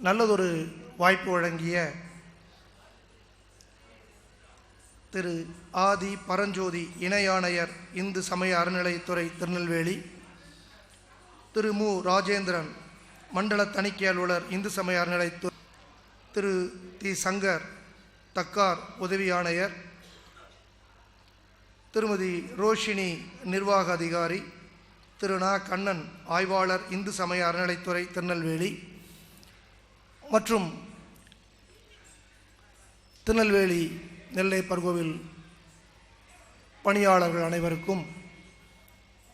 நல்லதொரு வாய்ப்பு வழங்கிய திரு ஆதி பரஞ்சோதி இணை ஆணையர் இந்து சமய அறநிலையத்துறை திருநெல்வேலி, திரு மு ராஜேந்திரன் மண்டல தணிக்கை அலுவலர் இந்து சமய அறநிலையத்துறை, திரு தி சங்கர் தக்கார் உதவி ஆணையர், திருமதி ரோஷினி நிர்வாக அதிகாரி, திரு நா கண்ணன் ஆய்வாளர் இந்து சமய அறநிலையத்துறை திருநெல்வேலி மற்றும் திருநெல்வேலி நெல்லை பர்கோவில் பணியாளர்கள் அனைவருக்கும்,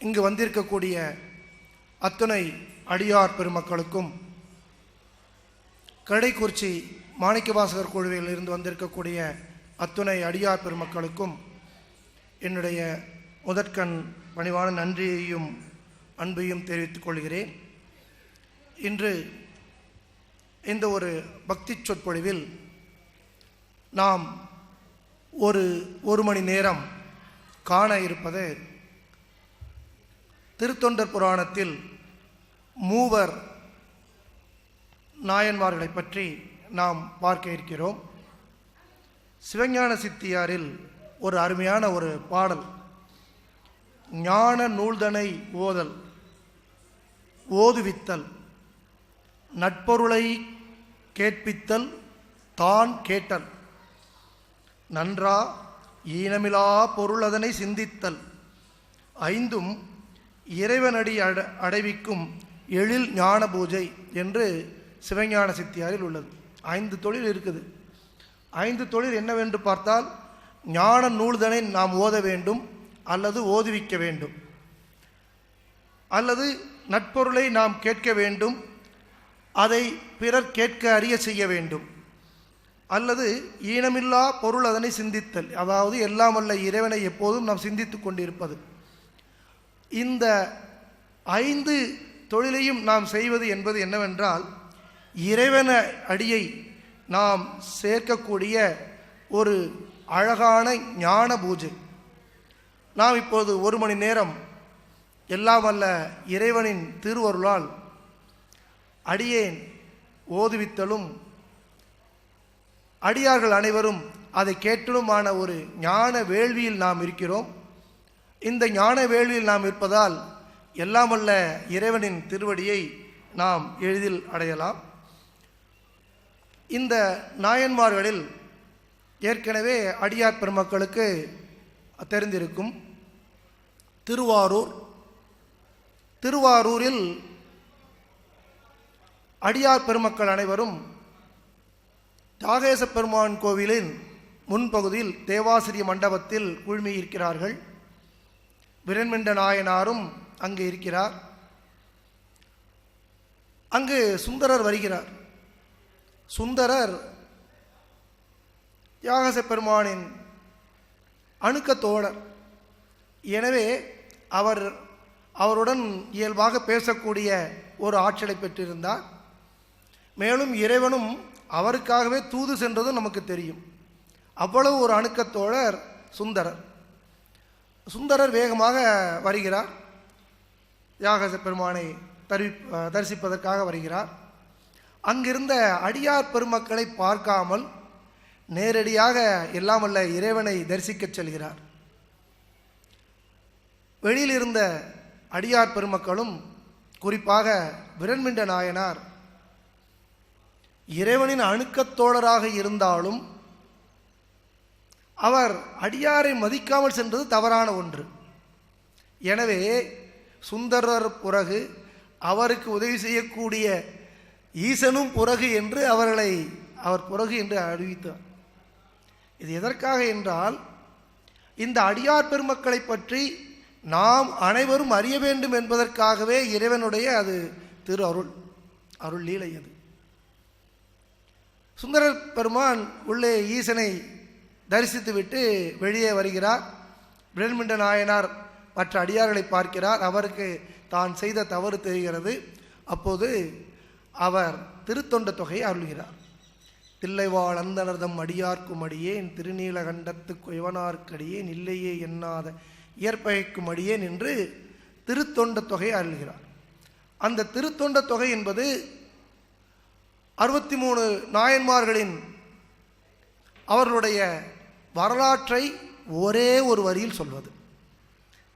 இங்கு வந்திருக்கக்கூடிய அத்துணை அடியார் பெருமக்களுக்கும், கடைக்குறிச்சி மாணிக்கவாசகர் குழுவில் இருந்து வந்திருக்கக்கூடிய அத்துணை அடியார் பெருமக்களுக்கும் என்னுடைய முதற்கண் பணிவான நன்றியையும் அன்பையும் தெரிவித்துக் கொள்கிறேன். இன்று இந்த ஒரு பக்தி சொற்பொழிவில் நாம் ஒரு மணி நேரம் காண இருப்பது திருத்தொண்டர் புராணத்தில் மூவர் நாயன்மார்களை பற்றி நாம் பார்க்க இருக்கிறோம். சிவஞான சித்தியாரில் ஒரு அருமையான ஒரு பாடல், ஞான நூல்தனை ஓதல் ஓதுவித்தல் நட்பொருளை கேட்பித்தல் தான் கேட்டல் நன்றா ஈனமிலா பொருள் அதனை சிந்தித்தல் ஐந்தும் இறைவனடி அடைவிக்கும் எழில் ஞான பூஜை என்று சிவஞான சித்தியாரில் உள்ளது. 5 தொழில் இருக்குது. 5 தொழில் என்னவென்று பார்த்தால், ஞான நூல்தனை நாம் ஓத வேண்டும் அல்லது ஓதுவிக்க வேண்டும், அல்லது நட்பொருளை நாம் கேட்க வேண்டும், அதை பிறர் கேட்க அறிய செய்ய வேண்டும், அல்லது ஈனமில்லா பொருள் அதனை சிந்தித்தல், அதாவது எல்லாம் வல்ல இறைவனை எப்போதும் நாம் சிந்தித்து கொண்டிருப்பது. இந்த 5 தொழிலையும் நாம் செய்வது என்பது என்னவென்றால், இறைவன அடியை நாம் சேர்க்கக்கூடிய ஒரு அழகான ஞான பூஜை. நாம் இப்போது 1 மணி நேரம் எல்லாம் வல்ல இறைவனின் திருவருளால் அடியேன் ஓதுவித்தலும் அடியார்கள் அனைவரும் அதை கேட்டலுமான ஒரு ஞான வேள்வியில் நாம் இருக்கிறோம். இந்த ஞான வேள்வியில் நாம் இருப்பதால் எல்லாம் வல்ல இறைவனின் திருவடியை நாம் எளிதில் அடையலாம். இந்த நாயன்மார்களில் ஏற்கனவே அடியார் பெருமக்களுக்கு தெரிந்திருக்கும் திருவாரூரில் அடியார் பெருமக்கள் அனைவரும் தியாகேச பெருமான் கோவிலின் முன்பகுதியில் தேவாசிரிய மண்டபத்தில் குழுமியிருக்கிறார்கள். விரண்மிண்ட நாயனாரும் அங்கு இருக்கிறார். அங்கு சுந்தரர் வருகிறார். சுந்தரர் தியாகேச பெருமானின் அணுக்க தோழர். எனவே அவருடன் இயல்பாக பேசக்கூடிய ஒரு ஆற்றலை பெற்றிருந்தார். மேலும் இறைவனும் அவருக்காகவே தூது சென்றதும் நமக்கு தெரியும். அவ்வளவு ஒரு அணுக்கத்தோழர் சுந்தரர் வேகமாக வருகிறார். தியாகேச பெருமானை தரிசிப்பதற்காக வருகிறார். அங்கிருந்த அடியார் பெருமக்களை பார்க்காமல் நேரடியாக எல்லாம் வல்ல இறைவனை தரிசிக்கச் செல்கிறார். வெளியில் இருந்த அடியார் பெருமக்களும், குறிப்பாக விரண்மிண்ட நாயனார் இறைவனின் அணுக்கத்தோழராக இருந்தாலும் அவர் அடியாரை மதிக்காமல் சென்றது தவறான ஒன்று. எனவே சுந்தரர் புறகு அவருக்கு உதவி செய்யக்கூடிய ஈசனும் புறகு என்று அவர் புறகு என்று அறிவித்தார். இது எதற்காக என்றால், இந்த அடியார் பெருமக்களை பற்றி நாம் அனைவரும் அறிய வேண்டும் என்பதற்காகவே இறைவனுடைய அது திரு அருள் லீலை. அது சுந்தரர் பெருமான் உள்ளே ஈசனை தரிசித்துவிட்டு வெளியே வருகிறார். விரண்மிண்ட நாயனார் மற்ற அடியார்களை பார்க்கிறார். அவருக்கு தான் செய்த தவறு தெரிகிறது. அப்போது அவர் திருத்தொண்ட தொகையை அருள்கிறார். தில்லைவாழ் அந்தனர்தம் அடியார்க்கும் அடியேன் திருநீலகண்டத்து கொய்வனார்க்கடியேன் இல்லையே எண்ணாத இயற்பகைக்கும் அடியேன் என்று திருத்தொண்ட தொகையை அருள்கிறார். அந்த திருத்தொண்ட தொகை என்பது 63 நாயன்மார்களின் அவர்களுடைய வரலாற்றை ஒரே ஒரு வரியில் சொல்வது.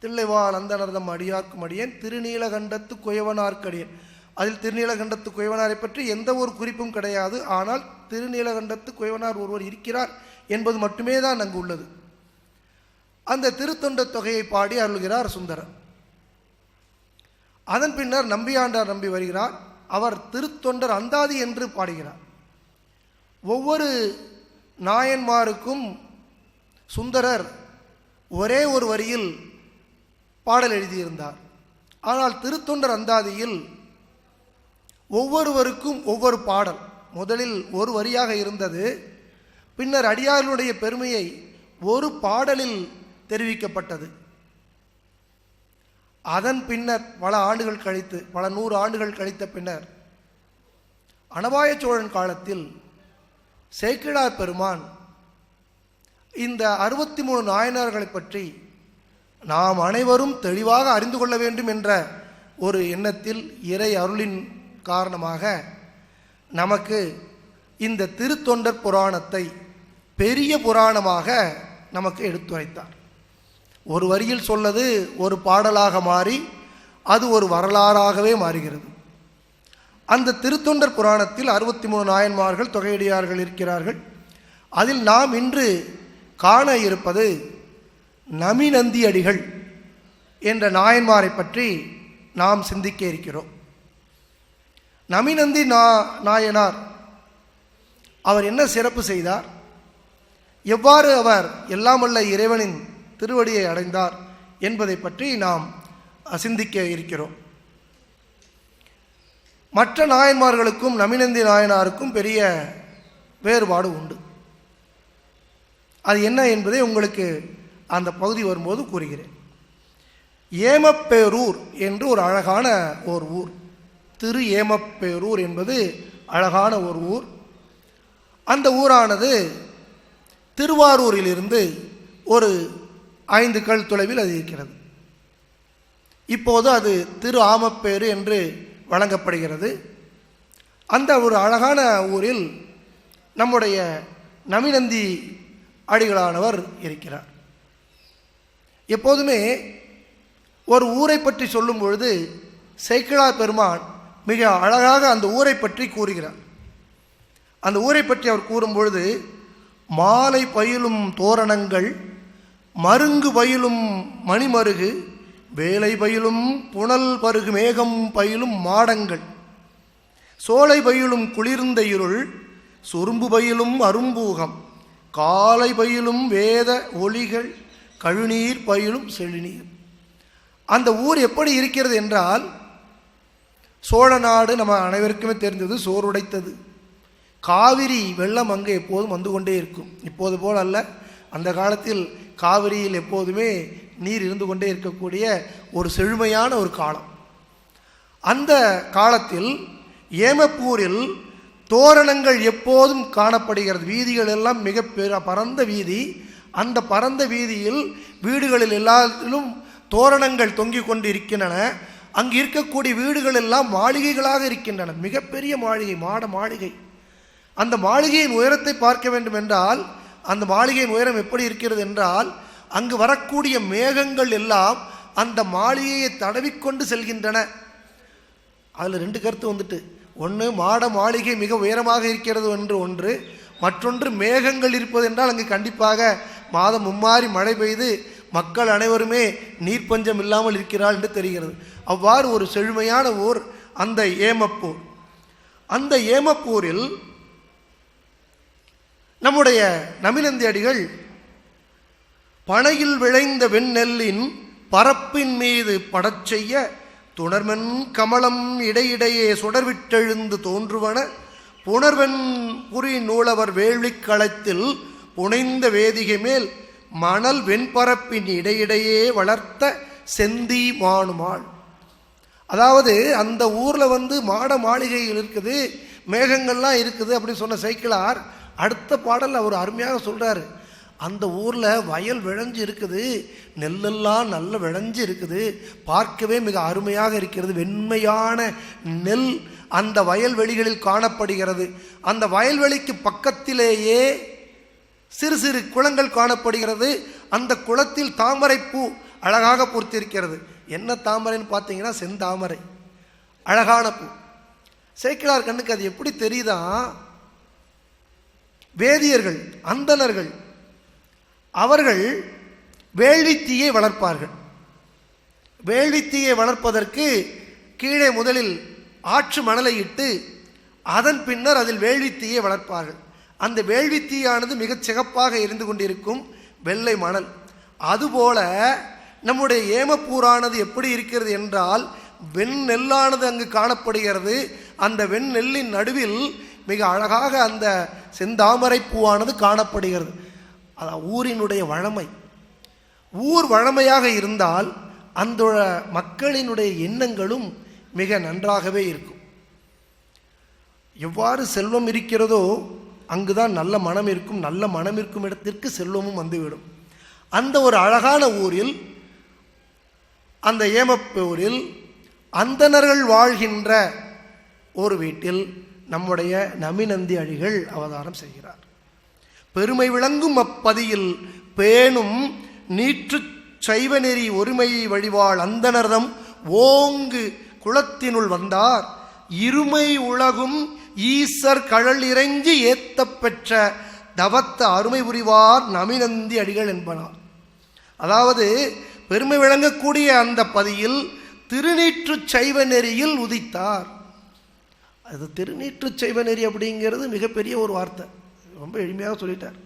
தில்லைவாழ் அந்தணர்தம் அடியார்க்கும் அடியேன் திருநீலகண்டத்து குயவனார்க்கடியேன். அதில் திருநீலகண்டத்து குயவனாரை பற்றி எந்த ஒரு குறிப்பும் கிடையாது. ஆனால் திருநீலகண்டத்து குயவனார் ஒருவர் இருக்கிறார் என்பது மட்டுமே தான் அங்கு உள்ளது. அந்த திருத்தொண்ட தொகையை பாடி அருள்கிறார் சுந்தரர். அதன் பின்னர் நம்பியாண்டார் நம்பி வருகிறார். அவர் திருத்தொண்டர் அந்தாதி என்று பாடுகிறார். ஒவ்வொரு நாயன்மாருக்கும் சுந்தரர் ஒரே ஒரு வரியில் பாடல் எழுதியிருந்தார். ஆனால் திருத்தொண்டர் அந்தாதியில் ஒவ்வொருவருக்கும் ஒவ்வொரு பாடல். முதலில் ஒரு வரியாக இருந்தது. பின்னர் அடியார்களுடைய பெருமையை ஒரு பாடலில் தெரிவிக்கப்பட்டது. அதன் பின்னர் பல ஆண்டுகள் கழித்து, பல 100 ஆண்டுகள் கழித்த பின்னர் அனபாய சோழன் காலத்தில் சேக்கிழார் பெருமான் இந்த 63 நாயனார்களை பற்றி நாம் அனைவரும் தெளிவாக அறிந்து கொள்ள வேண்டும் என்ற ஒரு எண்ணத்தில் இறை அருளின் காரணமாக நமக்கு இந்த திருத்தொண்டர் புராணத்தை பெரிய புராணமாக நமக்கு எடுத்துரைத்தார். ஒரு வரியில் சொல்லது ஒரு பாடலாக மாறி அது ஒரு வரலாறாகவே மாறுகிறது. அந்த திருத்தொண்டர் புராணத்தில் 63 நாயன்மார்கள் தொகையடியார்கள் இருக்கிறார்கள். அதில் நாம் இன்று காண இருப்பது நமிநந்தியடிகள் என்ற நாயன்மாரை பற்றி நாம் சிந்திக்க இருக்கிறோம். நமிநந்தி நாயனார் அவர் என்ன சிறப்பு செய்தார், எவ்வாறு அவர் எல்லாமல்ல இறைவனின் திருவடியை அடைந்தார் என்பதை பற்றி நாம் சிந்திக்க இருக்கிறோம். மற்ற நாயன்மார்களுக்கும் நமிநந்தி நாயனாருக்கும் பெரிய வேறுபாடு உண்டு. அது என்ன என்பதை உங்களுக்கு அந்த பகுதி வரும்போது கூறுகிறேன். ஏமப்பேரூர் என்று ஒரு அழகான ஒரு ஊர். திரு ஏமப்பேரூர் என்பது அழகான ஒரு ஊர். அந்த ஊரானது திருவாரூரிலிருந்து ஒரு 5 கல் தொலைவில் அது இருக்கிறது. இப்போது அது திரு ஆமப்பேரு என்று வழங்கப்படுகிறது. அந்த ஒரு அழகான ஊரில் நம்முடைய நமிநந்தி அடிகளானவர் இருக்கிறார். எப்போதுமே ஒரு ஊரை பற்றி சொல்லும் பொழுது சேக்கிழார் பெருமான் மிக அழகாக அந்த ஊரை பற்றி கூறுகிறார். அந்த ஊரை பற்றி அவர் கூறும் பொழுது, மாலை பயிலும் தோரணங்கள், மருங்கு பயிலும் மணிமருகு, வேலை பயிலும் புனல் பருகு மேகம் பயிலும் மாடங்கள், சோலை பயிலும் குளிர்ந்த இருள், சுரும்பு பயிலும் அரும்பூகம், காலை பயிலும் வேத ஒளிகள், கழுநீர் பயிலும் செழுநீர். அந்த ஊர் எப்படி இருக்கிறது என்றால், சோழ நாடு நம்ம அனைவருக்குமே தெரிந்தது, சோறுடைத்தது. காவிரி வெள்ளம் அங்கே எப்போதும் வந்து கொண்டே இருக்கும். இப்போது போல் அல்ல, அந்த காலத்தில் காவிரியில் எப்போதுமே நீர் இருந்து கொண்டே இருக்கக்கூடிய ஒரு செழுமையான ஒரு காலம். அந்த காலத்தில் ஏமப்பூரில் தோரணங்கள் எப்போதும் காணப்படுகிறது. வீதிகள் எல்லாம் மிக பரந்த வீதி. அந்த பரந்த வீதியில் வீடுகளில் எல்லாத்திலும் தோரணங்கள் தொங்கிக் கொண்டு இருக்கின்றன. அங்கு இருக்கக்கூடிய வீடுகள் எல்லாம் மாளிகைகளாக இருக்கின்றன. மிகப்பெரிய மாளிகை, மாட மாளிகை. அந்த மாளிகையின் உயரத்தை பார்க்க வேண்டும் என்றால், அந்த மாளிகையின் உயரம் எப்படி இருக்கிறது என்றால், அங்கு வரக்கூடிய மேகங்கள் எல்லாம் அந்த மாளிகையை தடவிக்கொண்டு செல்கின்றன. அதில் 2 கருத்து வந்துட்டு, ஒன்று மாட மாளிகை மிக உயரமாக இருக்கிறது என்று ஒன்று, மற்றொன்று மேகங்கள் இருப்பது என்றால் அங்கு கண்டிப்பாக மாதம் மும்மாறி மழை பெய்து மக்கள் அனைவருமே நீர்ப்பஞ்சம் இல்லாமல் இருக்கிறாள் என்று தெரிகிறது. அவ்வாறு ஒரு செழுமையான ஊர் அந்த ஏமப்பூர். அந்த ஏமப்பூரில் நம்முடைய நமிநந்தி அடிகள் பனையில் விளைந்த வெண்ணெல்லின் பரப்பின் மீது படச் செய்ய துணர்மென் கமலம் இடையிடையே சுடர்விட்டெழுந்து தோன்றுவன புணர்வெண் புரி நூலவர் வேள்விக் களத்தில் புனைந்த வேதிகை மேல் மணல் வெண்பரப்பின் இடையிடையே வளர்த்த செந்தி மானுமாள். அதாவது அந்த ஊரில் மாட மாளிகைகள் இருக்குது, மேகங்கள்லாம் இருக்குது அப்படின்னு சொன்ன சேக்கிழார் அடுத்த பாடல் அவர் அருமையாக சொல்கிறாரு. அந்த ஊரில் வயல் விளைஞ்சு இருக்குது, நெல்லெல்லாம் நல்ல விளைஞ்சு இருக்குது, பார்க்கவே மிக அருமையாக இருக்கிறது. வெண்மையான நெல் அந்த வயல்வெளிகளில் காணப்படுகிறது. அந்த வயல்வெளிக்கு பக்கத்திலேயே சிறு சிறு குளங்கள் காணப்படுகிறது. அந்த குளத்தில் தாமரைப்பூ அழகாக பூத்திருக்கிறது. என்ன தாமரைன்னு பார்த்தீங்கன்னா செந்தாமரை, அழகான பூ. சேக்கிழார் கண்ணுக்கு அது எப்படி தெரியுதா? வேதியர்கள், அந்தணர்கள் அவர்கள் வேள்வித்தீயை வளர்ப்பார்கள். வேள்வித்தீயை வளர்ப்பதற்கு கீழே முதலில் ஆற்று மணலை இட்டு அதன் பின்னர் அதில் வேள்வித்தீயை வளர்ப்பார்கள். அந்த வேள்வித்தீயானது மிகச் சிகப்பாக எரிந்து கொண்டிருக்கும், வெள்ளை மணல். அதுபோல நம்முடைய ஏமப்பூரானது எப்படி இருக்கிறது என்றால் வெண்ணெல்லானது அங்கு காணப்படுகிறது. அந்த வெண்ணெல்லின் நடுவில் மிக அழகாக அந்த செந்தாமரை பூவானது காணப்படுகிறது. அதான் ஊரினுடைய வழமை. ஊர் வழமையாக இருந்தால் அந்த மக்களினுடைய எண்ணங்களும் மிக நன்றாகவே இருக்கும். எவ்வாறு செல்வம் இருக்கிறதோ அங்குதான் நல்ல மனம் இருக்கும். நல்ல மனம் இருக்கும் இடத்திற்கு செல்வமும் வந்துவிடும். அந்த ஒரு அழகான ஊரில், அந்த ஏமப்பூரில் அந்தணர்கள் வாழ்கின்ற ஒரு வீட்டில் நம்முடைய நமிநந்தி அடிகள் அவதாரம் செய்கிறார். பெருமை விளங்கும் அப்பதியில் பேணும் நீற்று சைவநெறி ஒருமையை வழிவாள் அந்தணர்தம் ஓங்கு குளத்தினுள் வந்தார் இருமை உலகும் ஈசர் கழல் இறைஞ்சி ஏத்த பெற்ற தவத்த அருமை புரிவார் நமிநந்தி அடிகள் என்பனார். அதாவது பெருமை விளங்கக்கூடிய அந்த பதியில் திருநீற்று சைவ நெறியில் உதித்தார். அது திருநீற்று சைவ நெறி அப்படிங்கிறது மிகப்பெரிய ஒரு வார்த்தை, ரொம்ப எளிமையாக சொல்லிட்டார்.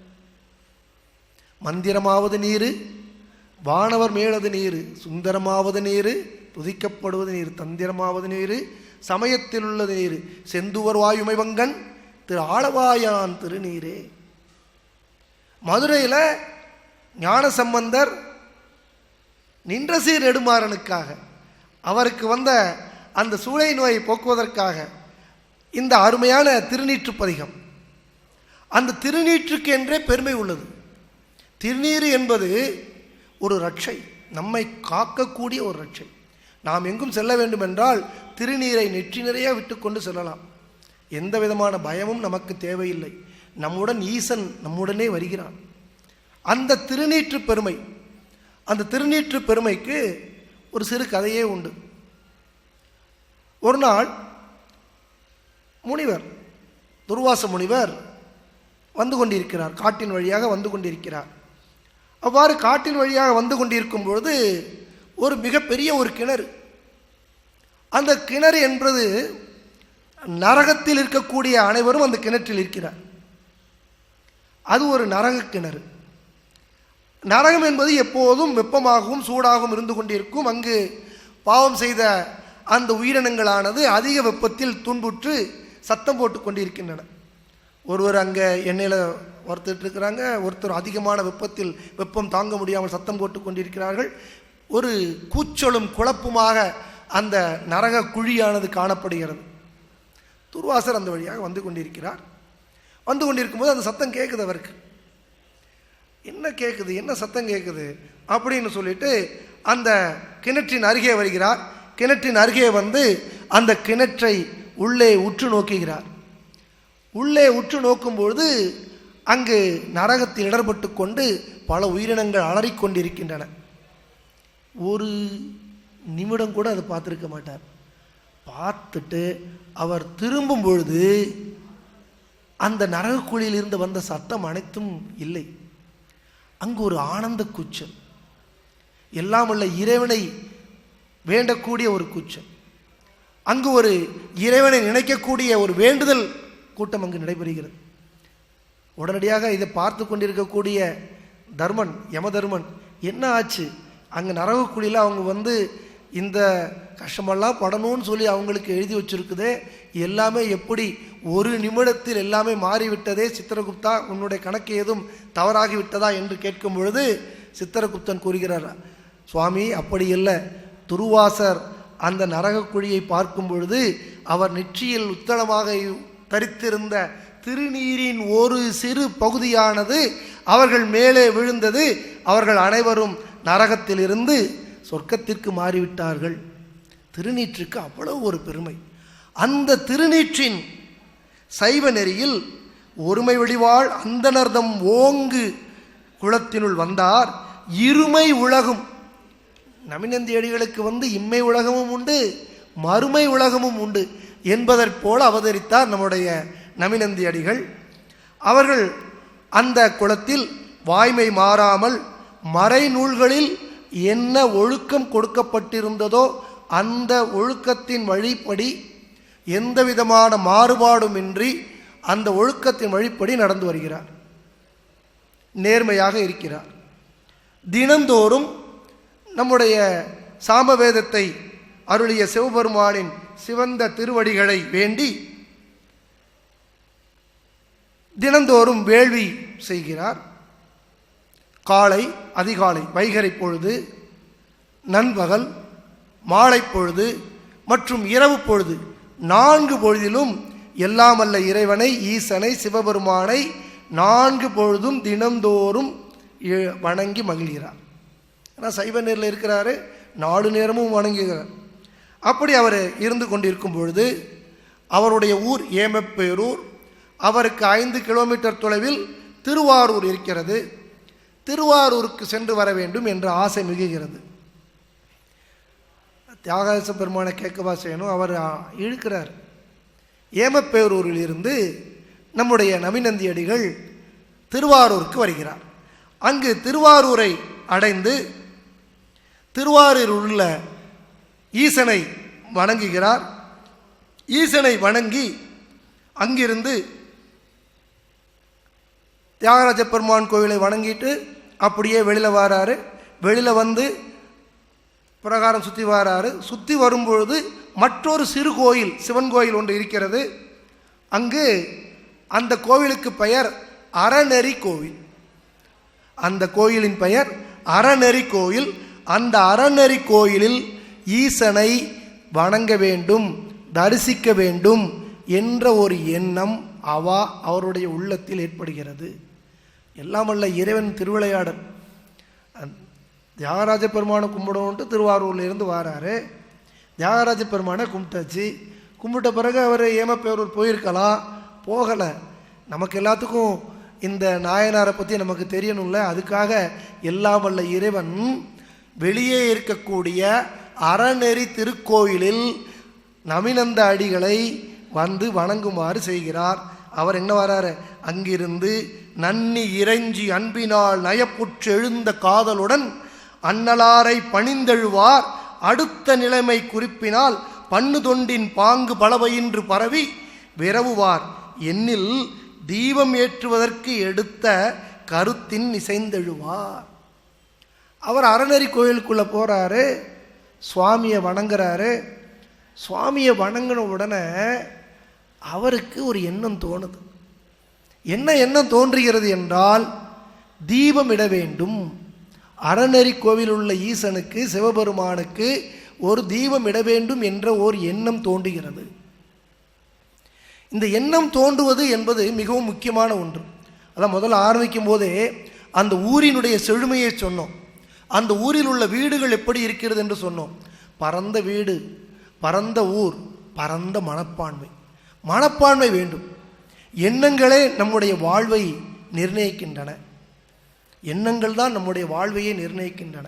மந்திரமாவது நீரு, வானவர் மேலது நீரு, சுந்தரமாவது நீரு, துதிக்கப்படுவது நீர், தந்திரமாவது நீரு, சமயத்தில் உள்ளது நீரு, செந்துவர் வாயுமை வங்கன் திரு ஆளவாயான் திருநீரே. மதுரையில் ஞானசம்பந்தர் நின்ற சீர் நெடுமாறனுக்காக, அவருக்கு வந்த அந்த சூளை நோயை போக்குவதற்காக இந்த அருமையான திருநீற்று பதிகம். அந்த திருநீற்றுக்கு என்றே பெருமை உள்ளது. திருநீர் என்பது ஒரு ரட்சை, நம்மை காக்கக்கூடிய ஒரு ரட்சை. நாம் எங்கும் செல்ல வேண்டும் என்றால் திருநீரை நெற்றி நிறைய விட்டுக்கொண்டு செல்லலாம். எந்த விதமான பயமும் நமக்கு தேவையில்லை. நம்முடன் ஈசன் நம்முடனே வருகிறான். அந்த திருநீற்று பெருமை, அந்த திருநீற்று பெருமைக்கு ஒரு சிறு கதையே உண்டு. ஒரு நாள் முனிவர், துர்வாச முனிவர் வந்து கொண்டிருக்கிறார், காட்டின் வழியாக வந்து கொண்டிருக்கிறார். அவ்வாறு காட்டின் வழியாக வந்து கொண்டிருக்கும் பொழுது ஒரு மிகப்பெரிய ஒரு கிணறு. அந்த கிணறு என்பது நரகத்தில் இருக்கக்கூடிய அனைவரும் அந்த கிணற்றில் இருக்கிறார். அது ஒரு நரக கிணறு. நரகம் என்பது எப்போதும் வெப்பமாகவும் சூடாகவும் இருந்து கொண்டிருக்கும். அங்கு பாவம் செய்த அந்த உயிரினங்களானது அதிக வெப்பத்தில் துன்புற்று சத்தம் போட்டு கொண்டிருக்கின்றன. ஒருவர் அங்கே எண்ணெயில் வறுத்துட்டு இருக்கிறாங்க, ஒருத்தர் அதிகமான வெப்பத்தில் வெப்பம் தாங்க முடியாமல் சத்தம் போட்டு கொண்டிருக்கிறார்கள். ஒரு கூச்சலும் குழப்புமாக அந்த நரக குழியானது காணப்படுகிறது. துர்வாசர் அந்த வழியாக வந்து கொண்டிருக்கிறார். வந்து கொண்டிருக்கும்போது அந்த சத்தம் கேட்குது அவருக்கு. என்ன கேட்குது, என்ன சத்தம் கேட்குது அப்படின்னு சொல்லிட்டு அந்த கிணற்றின் அருகே வருகிறார். கிணற்றின் அருகே வந்து அந்த கிணற்றை உள்ளே உற்று நோக்குகிறார். உள்ளே உற்று நோக்கும்பொழுது அங்கு நரகத்தில் இடர்பட்டு கொண்டு பல உயிரினங்கள் அலறிக்கொண்டிருக்கின்றன. ஒரு நிமிடம் கூட அதை பார்த்துருக்க மாட்டார். பார்த்துட்டு அவர் திரும்பும் பொழுது அந்த நரகக்குழியிலிருந்து வந்த சத்தம் அனைத்தும் இல்லை. அங்கு ஒரு ஆனந்த கூச்சல், எல்லாம் உள்ள இறைவனை வேண்டக்கூடிய ஒரு கூச்சல், அங்கு ஒரு இறைவனை நினைக்கக்கூடிய ஒரு வேண்டுதல் கூட்டம் அங்கு நடைபெறுகிறது. உடனடியாக இதை பார்த்து கொண்டிருக்கக்கூடிய தர்மன், யமதர்மன், என்ன ஆச்சு, அங்கே நரகக்குழியில் அவங்க வந்து இந்த கஷ்டமெல்லாம் படணும்னு சொல்லி அவங்களுக்கு எழுதி வச்சிருக்குதே, எல்லாமே எப்படி ஒரு நிமிடத்தில் எல்லாமே மாறிவிட்டதே, சித்திரகுப்தா உன்னுடைய கணக்கு ஏதும் தவறாகிவிட்டதா என்று கேட்கும் பொழுது சித்திரகுப்தன் கூறுகிறார், சுவாமி அப்படி இல்லை, துர்வாசர் அந்த நரகக்குழியை பார்க்கும் பொழுது அவர் நெற்றியில் உத்தளமாக தரித்திருந்த திருநீரின் ஒரு சிறு பகுதியானது அவர்கள் மேலே விழுந்தது. அவர்கள் அனைவரும் நரகத்திலிருந்து சொர்க்கத்திற்கு மாறிவிட்டார்கள். திருநீற்றுக்கு அவ்வளவு ஒரு பெருமை. அந்த திருநீற்றின் சைவ நெறியில் ஒருமை வடிவாள் அந்தனர்தம் ஓங்கு குளத்தினுள் வந்தார் இருமை உலகும். நமினந்தியடிகளுக்கு இம்மை உலகமும் உண்டு, மறுமை உலகமும் உண்டு என்பதற்போல் அவதரித்தார் நம்முடைய நமினந்தியடிகள். அவர்கள் அந்த குளத்தில் வாய்மை மாறாமல் மறை நூல்களில் என்ன ஒழுக்கம் கொடுக்கப்பட்டிருந்ததோ அந்த ஒழுக்கத்தின் வழிப்படி எந்த விதமான மாறுபாடுமின்றி அந்த ஒழுக்கத்தின் வழிப்படி நடந்து வருகிறார். நேர்மையாக இருக்கிறார். தினந்தோறும் நம்முடைய சாமவேதத்தை அருளிய சிவபெருமானின் சிவந்த திருவடிகளை வேண்டி தினந்தோறும் வேள்வி செய்கிறார். காலை, அதிகாலை, வைகறை பொழுது, நண்பகல், மாலை பொழுது மற்றும் இரவு பொழுது 4 பொழுதிலும் எல்லாம் அல்ல இறைவனை, ஈசனை, சிவபெருமானை 4 பொழுதும் தினந்தோறும் வணங்கி மகிழ்கிறார். ஆனால் சைவ நேரில் இருக்கிறாரு, 4 நேரமும் வணங்குகிறார். அப்படி அவர் இருந்து கொண்டிருக்கும் பொழுது அவருடைய ஊர் ஏமப்பேரூர். அவருக்கு 5 கிலோமீட்டர் தொலைவில் திருவாரூர் இருக்கிறது. திருவாரூருக்கு சென்று வர வேண்டும் என்ற ஆசை மிகுகிறது. தியாகராஜ பெருமானை கேட்கவா செய்யணும், அவர் இழுக்கிறார். ஏமப்பேரூரில் இருந்து நம்முடைய நமினந்தியடிகள் திருவாரூருக்கு வருகிறார். அங்கு திருவாரூரை அடைந்து திருவாரூரில் உள்ள ஈசனை வணங்குகிறார். ஈசனை வணங்கி அங்கிருந்து தியாகராஜ பெருமான் கோவிலை வணங்கிட்டு அப்படியே வெளியில் வராரு. வெளியில் வந்து பிரகாரம் சுற்றி வராரு. சுற்றி வரும்பொழுது மற்றொரு சிறு கோயில், சிவன் கோயில் ஒன்று இருக்கிறது. அங்கு அந்த கோவிலுக்கு பெயர் அறநெறி கோவில். அந்த கோயிலின் பெயர் அறநெறி கோயில். அந்த அறநெறி கோயிலில் ஈசனை வணங்க வேண்டும், தரிசிக்க வேண்டும் என்ற ஒரு எண்ணம் அவருடைய உள்ளத்தில் ஏற்படுகிறது. எல்லாமல்ல இறைவன் திருவிளையாடல். தியாகராஜ பெருமானை கும்பிடணுன்ட்டு திருவாரூர்லேருந்து வராரு. தியாகராஜ பெருமானை கும்பிட்டாச்சு. கும்பிட்ட பிறகு அவர் ஏமப்பேரூர் போயிருக்கலாம், போகலை. நமக்கு எல்லாத்துக்கும் இந்த நாயனாரை பற்றி நமக்கு தெரியணும்ல. அதுக்காக எல்லாமல்ல இறைவன் வெளியே இருக்கக்கூடிய அறநெறி திருக்கோயிலில் நமினந்த அடிகளை வந்து வணங்குமாறு செய்கிறார். அவர் என்ன வராரு, அங்கிருந்து நன்னி இறைஞ்சி அன்பினால் நயப்புற்று எழுந்த காதலுடன் அன்னலாரை பணிந்தெழுவார். அடுத்த நிலைமை குறிப்பினால் பண்ணு தொண்டின் பாங்கு பலவையின்று பரவி விரவுவார். எண்ணில் தீபம் ஏற்றுவதற்கு எடுத்த கருத்தின் இசைந்தெழுவார். அவர் அறநெறி கோயிலுக்குள்ளே போகிறாரு, சுவாமியை வணங்குறாரு. சுவாமியை வணங்கின உடனே அவருக்கு ஒரு எண்ணம் தோணுது. என்ன எண்ணம் தோன்றுகிறது என்றால், தீபம் இட வேண்டும். அறநெறி கோவில் உள்ள ஈசனுக்கு, சிவபெருமானுக்கு ஒரு தீபம் இட வேண்டும் என்ற ஒரு எண்ணம் தோன்றுகிறது. இந்த எண்ணம் தோன்றுவது என்பது மிகவும் முக்கியமான ஒன்று. அதான் முதல்ல ஆரம்பிக்கும் போதே அந்த ஊரினுடைய செழுமையை சொன்னோம். அந்த ஊரில் உள்ள வீடுகள் எப்படி இருக்கிறது என்று சொன்னோம். பரந்த வீடு, பரந்த ஊர், பரந்த மனப்பான்மை. மனப்பான்மை வேண்டும். எண்ணங்களே நம்முடைய வாழ்வை நிர்ணயிக்கின்றன. எண்ணங்கள் தான் நம்முடைய வாழ்வையை நிர்ணயிக்கின்றன.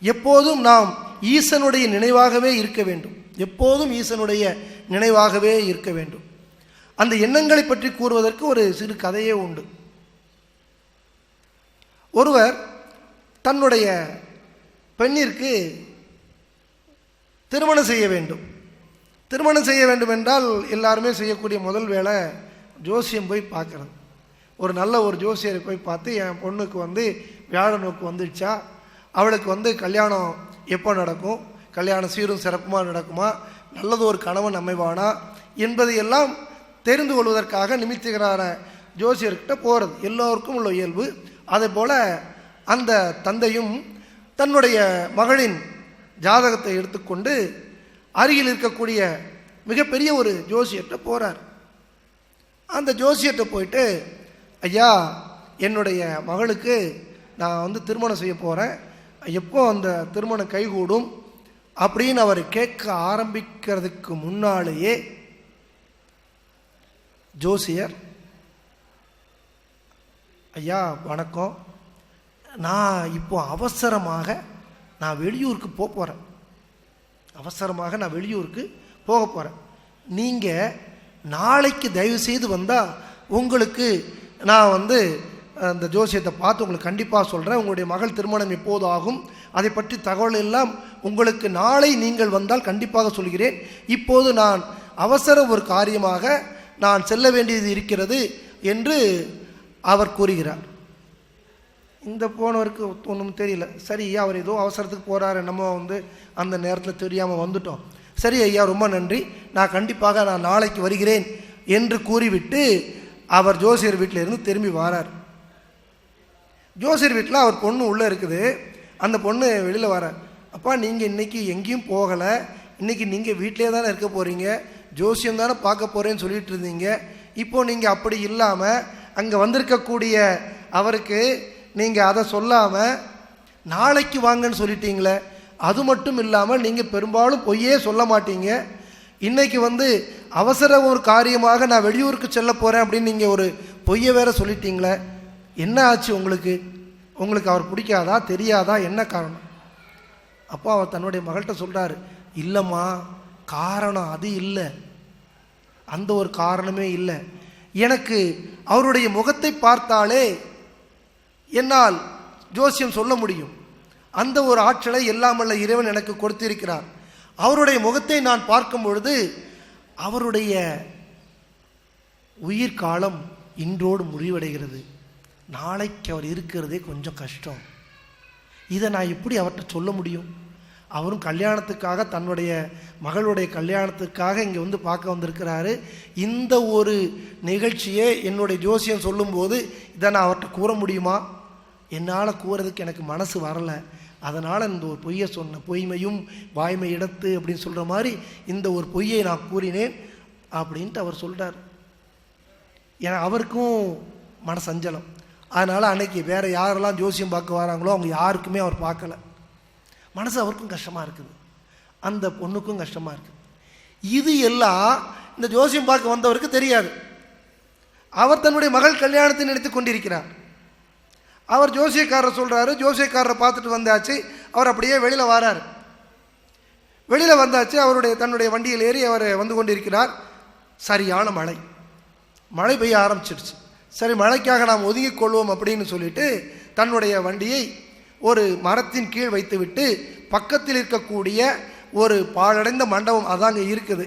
எப்போதும் நாம் ஈசனுடைய நினைவாகவே இருக்க வேண்டும். எப்போதும் ஈசனுடைய நினைவாகவே இருக்க வேண்டும். அந்த எண்ணங்களை பற்றி கூறுவதற்கு ஒரு சிறு கதையே உண்டு. ஒருவர் தன்னுடைய பெண்ணிற்கு திருமணம் செய்ய வேண்டும். திருமணம் செய்ய வேண்டும் என்றால் எல்லாருமே செய்யக்கூடிய முதல் வேலை ஜோசியம் போய் பார்க்குறது. ஒரு நல்ல ஒரு ஜோசியரை போய் பார்த்து, என் பொண்ணுக்கு வியாழ நோக்கு வந்துடுச்சா, அவளுக்கு கல்யாணம் எப்போ நடக்கும், கல்யாணம் சீரும் சிறப்புமாக நடக்குமா, நல்லது ஒரு கணவன் அமைவானா என்பதையெல்லாம் தெரிந்து கொள்வதற்காக நிமித்திகரான ஜோசியர்கிட்ட போகிறது எல்லோருக்கும் உள்ள இயல்பு. அதே போல் அந்த தந்தையும் தன்னுடைய மகளின் ஜாதகத்தை எடுத்துக்கொண்டு அருகில் இருக்கக்கூடிய மிகப்பெரிய ஒரு ஜோசியர்கிட்ட போகிறார். அந்த ஜோசியர்கிட்ட போயிட்டு, ஐயா, என்னுடைய மகளுக்கு நான் திருமணம் செய்ய போகிறேன், எப்போ அந்த திருமணம் கைகூடும், அப்படின்னு அவர் கேட்க ஆரம்பிக்கிறதுக்கு முன்னாலேயே ஜோசியர், ஐயா வணக்கம், நான் இப்போ அவசரமாக நான் வெளியூருக்கு போகிறேன், அவசரமாக நான் வெளியூருக்கு போக போகிறேன். நீங்கள் நாளைக்கு தயவு செய்து வந்தால் உங்களுக்கு நான் அந்த ஜோசியத்தை பார்த்து உங்களுக்கு கண்டிப்பாக சொல்கிறேன். உங்களுடைய மகள் திருமணம் எப்போது ஆகும், அதை பற்றி தகவல் எல்லாம் உங்களுக்கு நாளை நீங்கள் வந்தால் கண்டிப்பாக சொல்கிறேன். இப்போது நான் அவசர ஒரு காரியமாக நான் செல்ல வேண்டியது இருக்கிறது என்று அவர் கூறுகிறார். இந்த போனவருக்கு ஒன்றும் தெரியல. சரி ஐயா, அவர் ஏதோ அவசரத்துக்கு போகிறாரு, நம்ம அந்த நேரத்தில் தெரியாமல் வந்துட்டோம். சரி ஐயா, ரொம்ப நன்றி, நான் கண்டிப்பாக நான் நாளைக்கு வருகிறேன் என்று கூறிவிட்டு அவர் ஜோசியர் வீட்டில் இருந்து திரும்பி வரார். ஜோசியர் வீட்டில் அவர் பொண்ணு உள்ளே இருக்குது. அந்த பொண்ணு வெளியில் வர, அப்பா நீங்கள் இன்றைக்கி எங்கேயும் போகலை, இன்றைக்கி நீங்கள் வீட்டிலே தானே இருக்க போகிறீங்க, ஜோசியம் தானே பார்க்க போகிறேன்னு சொல்லிட்டு இருந்தீங்க, இப்போது நீங்கள் அப்படி இல்லாமல் அங்கே வந்திருக்கக்கூடிய அவருக்கு நீங்கள் அதை சொல்லாமல் நாளைக்கு வாங்கன்னு சொல்லிட்டீங்களே, அது மட்டும் இல்லாமல் நீங்கள் பெரும்பாலும் பொய்யே சொல்ல மாட்டீங்க, இன்றைக்கி அவசர ஒரு காரியமாக நான் வெளியூருக்கு செல்ல போகிறேன் அப்படின்னு நீங்கள் ஒரு பொய்யை வேற சொல்லிட்டீங்களே, என்ன ஆச்சு உங்களுக்கு? உங்களுக்கு அவர் பிடிக்காதா, தெரியாதா, என்ன காரணம்? அப்போ அவர் தன்னுடைய மகள்கிட்ட சொல்கிறாரு, இல்லைம்மா, காரணம் அது இல்லை, அந்த ஒரு காரணமே இல்லை, எனக்கு அவருடைய முகத்தை பார்த்தாலே என்னால் ஜோசியம் சொல்ல முடியும், அந்த ஒரு ஆற்றலை எல்லாம் வல்ல இறைவன் எனக்கு கொடுத்திருக்கிறார். அவருடைய முகத்தை நான் பார்க்கும் பொழுது அவருடைய உயிர் காலம் இன்றோடு முடிவடைகிறது, நாளைக்கு அவர் இருக்கிறதே கொஞ்சம் கஷ்டம், இதை நான் எப்படி அவர்கிட்ட சொல்ல முடியும்? அவரும் கல்யாணத்துக்காக, தன்னுடைய மகளுடைய கல்யாணத்துக்காக இங்கே பார்க்க வந்திருக்கிறாரு. இந்த ஒரு நிகழ்ச்சியை என்னுடைய ஜோசியம் சொல்லும்போது இதை நான் அவர்கிட்ட கூற முடியுமா? என்னால் கூறதுக்கு எனக்கு மனசு வரலை, அதனால் இந்த ஒரு பொய்யை சொன்ன, பொய்மையும் வாய்மை இடத்து அப்படின்னு சொல்கிற மாதிரி இந்த ஒரு பொய்யை நான் கூறினேன் அப்படின்ட்டு அவர் சொல்கிறார். ஏன்னா அவருக்கும் மனசஞ்சலம். அதனால் அன்னைக்கு வேறு யாரெல்லாம் ஜோசியம் பார்க்க வராங்களோ அவங்க யாருக்குமே அவர் பார்க்கல. மனசு அவருக்கும் கஷ்டமாக இருக்குது, அந்த பொண்ணுக்கும் கஷ்டமாக இருக்குது. இது எல்லாம் இந்த ஜோசியம் பார்க்க வந்தவருக்கு தெரியாது. அவர் தன்னுடைய மகள் கல்யாணத்தை நினைத்து கொண்டிருக்கிறார். அவர் ஜோசியக்காரர் சொல்கிறாரு, ஜோசியக்காரரை பார்த்துட்டு வந்தாச்சு. அவர் அப்படியே வெளியில் வரார். வெளியில் வந்தாச்சு, தன்னுடைய வண்டியில் ஏறி அவர் வந்து கொண்டிருக்கிறார். சரியான மழை பெய்ய ஆரம்பிச்சிடுச்சு. சரி, மழைக்காக நாம் ஒதுங்கிக் கொள்வோம் அப்படின்னு சொல்லிட்டு தன்னுடைய வண்டியை ஒரு மரத்தின் கீழ் வைத்துவிட்டு பக்கத்தில் இருக்கக்கூடிய ஒரு பாழடைந்த மண்டபம் அதாங்க இருக்குது,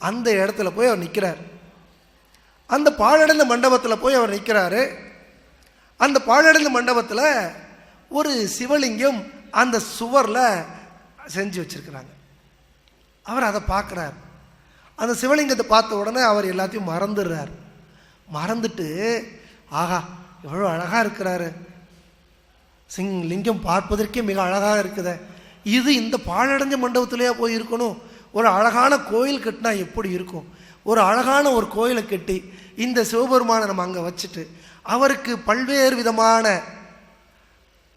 அந்த இடத்துல போய் அவர் நிற்கிறார். அந்த பாழடைந்த மண்டபத்தில் போய் அவர் நிற்கிறாரு. அந்த பாழடைந்த மண்டபத்தில் ஒரு சிவலிங்கம் அந்த சுவரில் செஞ்சு வச்சிருக்கிறாங்க. அவர் அதை பார்க்குறார். அந்த சிவலிங்கத்தை பார்த்த உடனே அவர் எல்லாத்தையும் மறந்துடுறார். மறந்துட்டு, ஆகா எவ்வளோ அழகாக இருக்கிறாரு, லிங்கம் பார்ப்பதற்கே மிக அழகாக இருக்குதே, இது இந்த பாழடைஞ்ச மண்டபத்திலேயே போய் இருக்கணும், ஒரு அழகான கோயில் கட்டினா எப்படி இருக்கும், ஒரு அழகான ஒரு கோயிலை கட்டி இந்த சிவபெருமானை நம்ம அங்கே வச்சுட்டு அவருக்கு பல்வேறு விதமான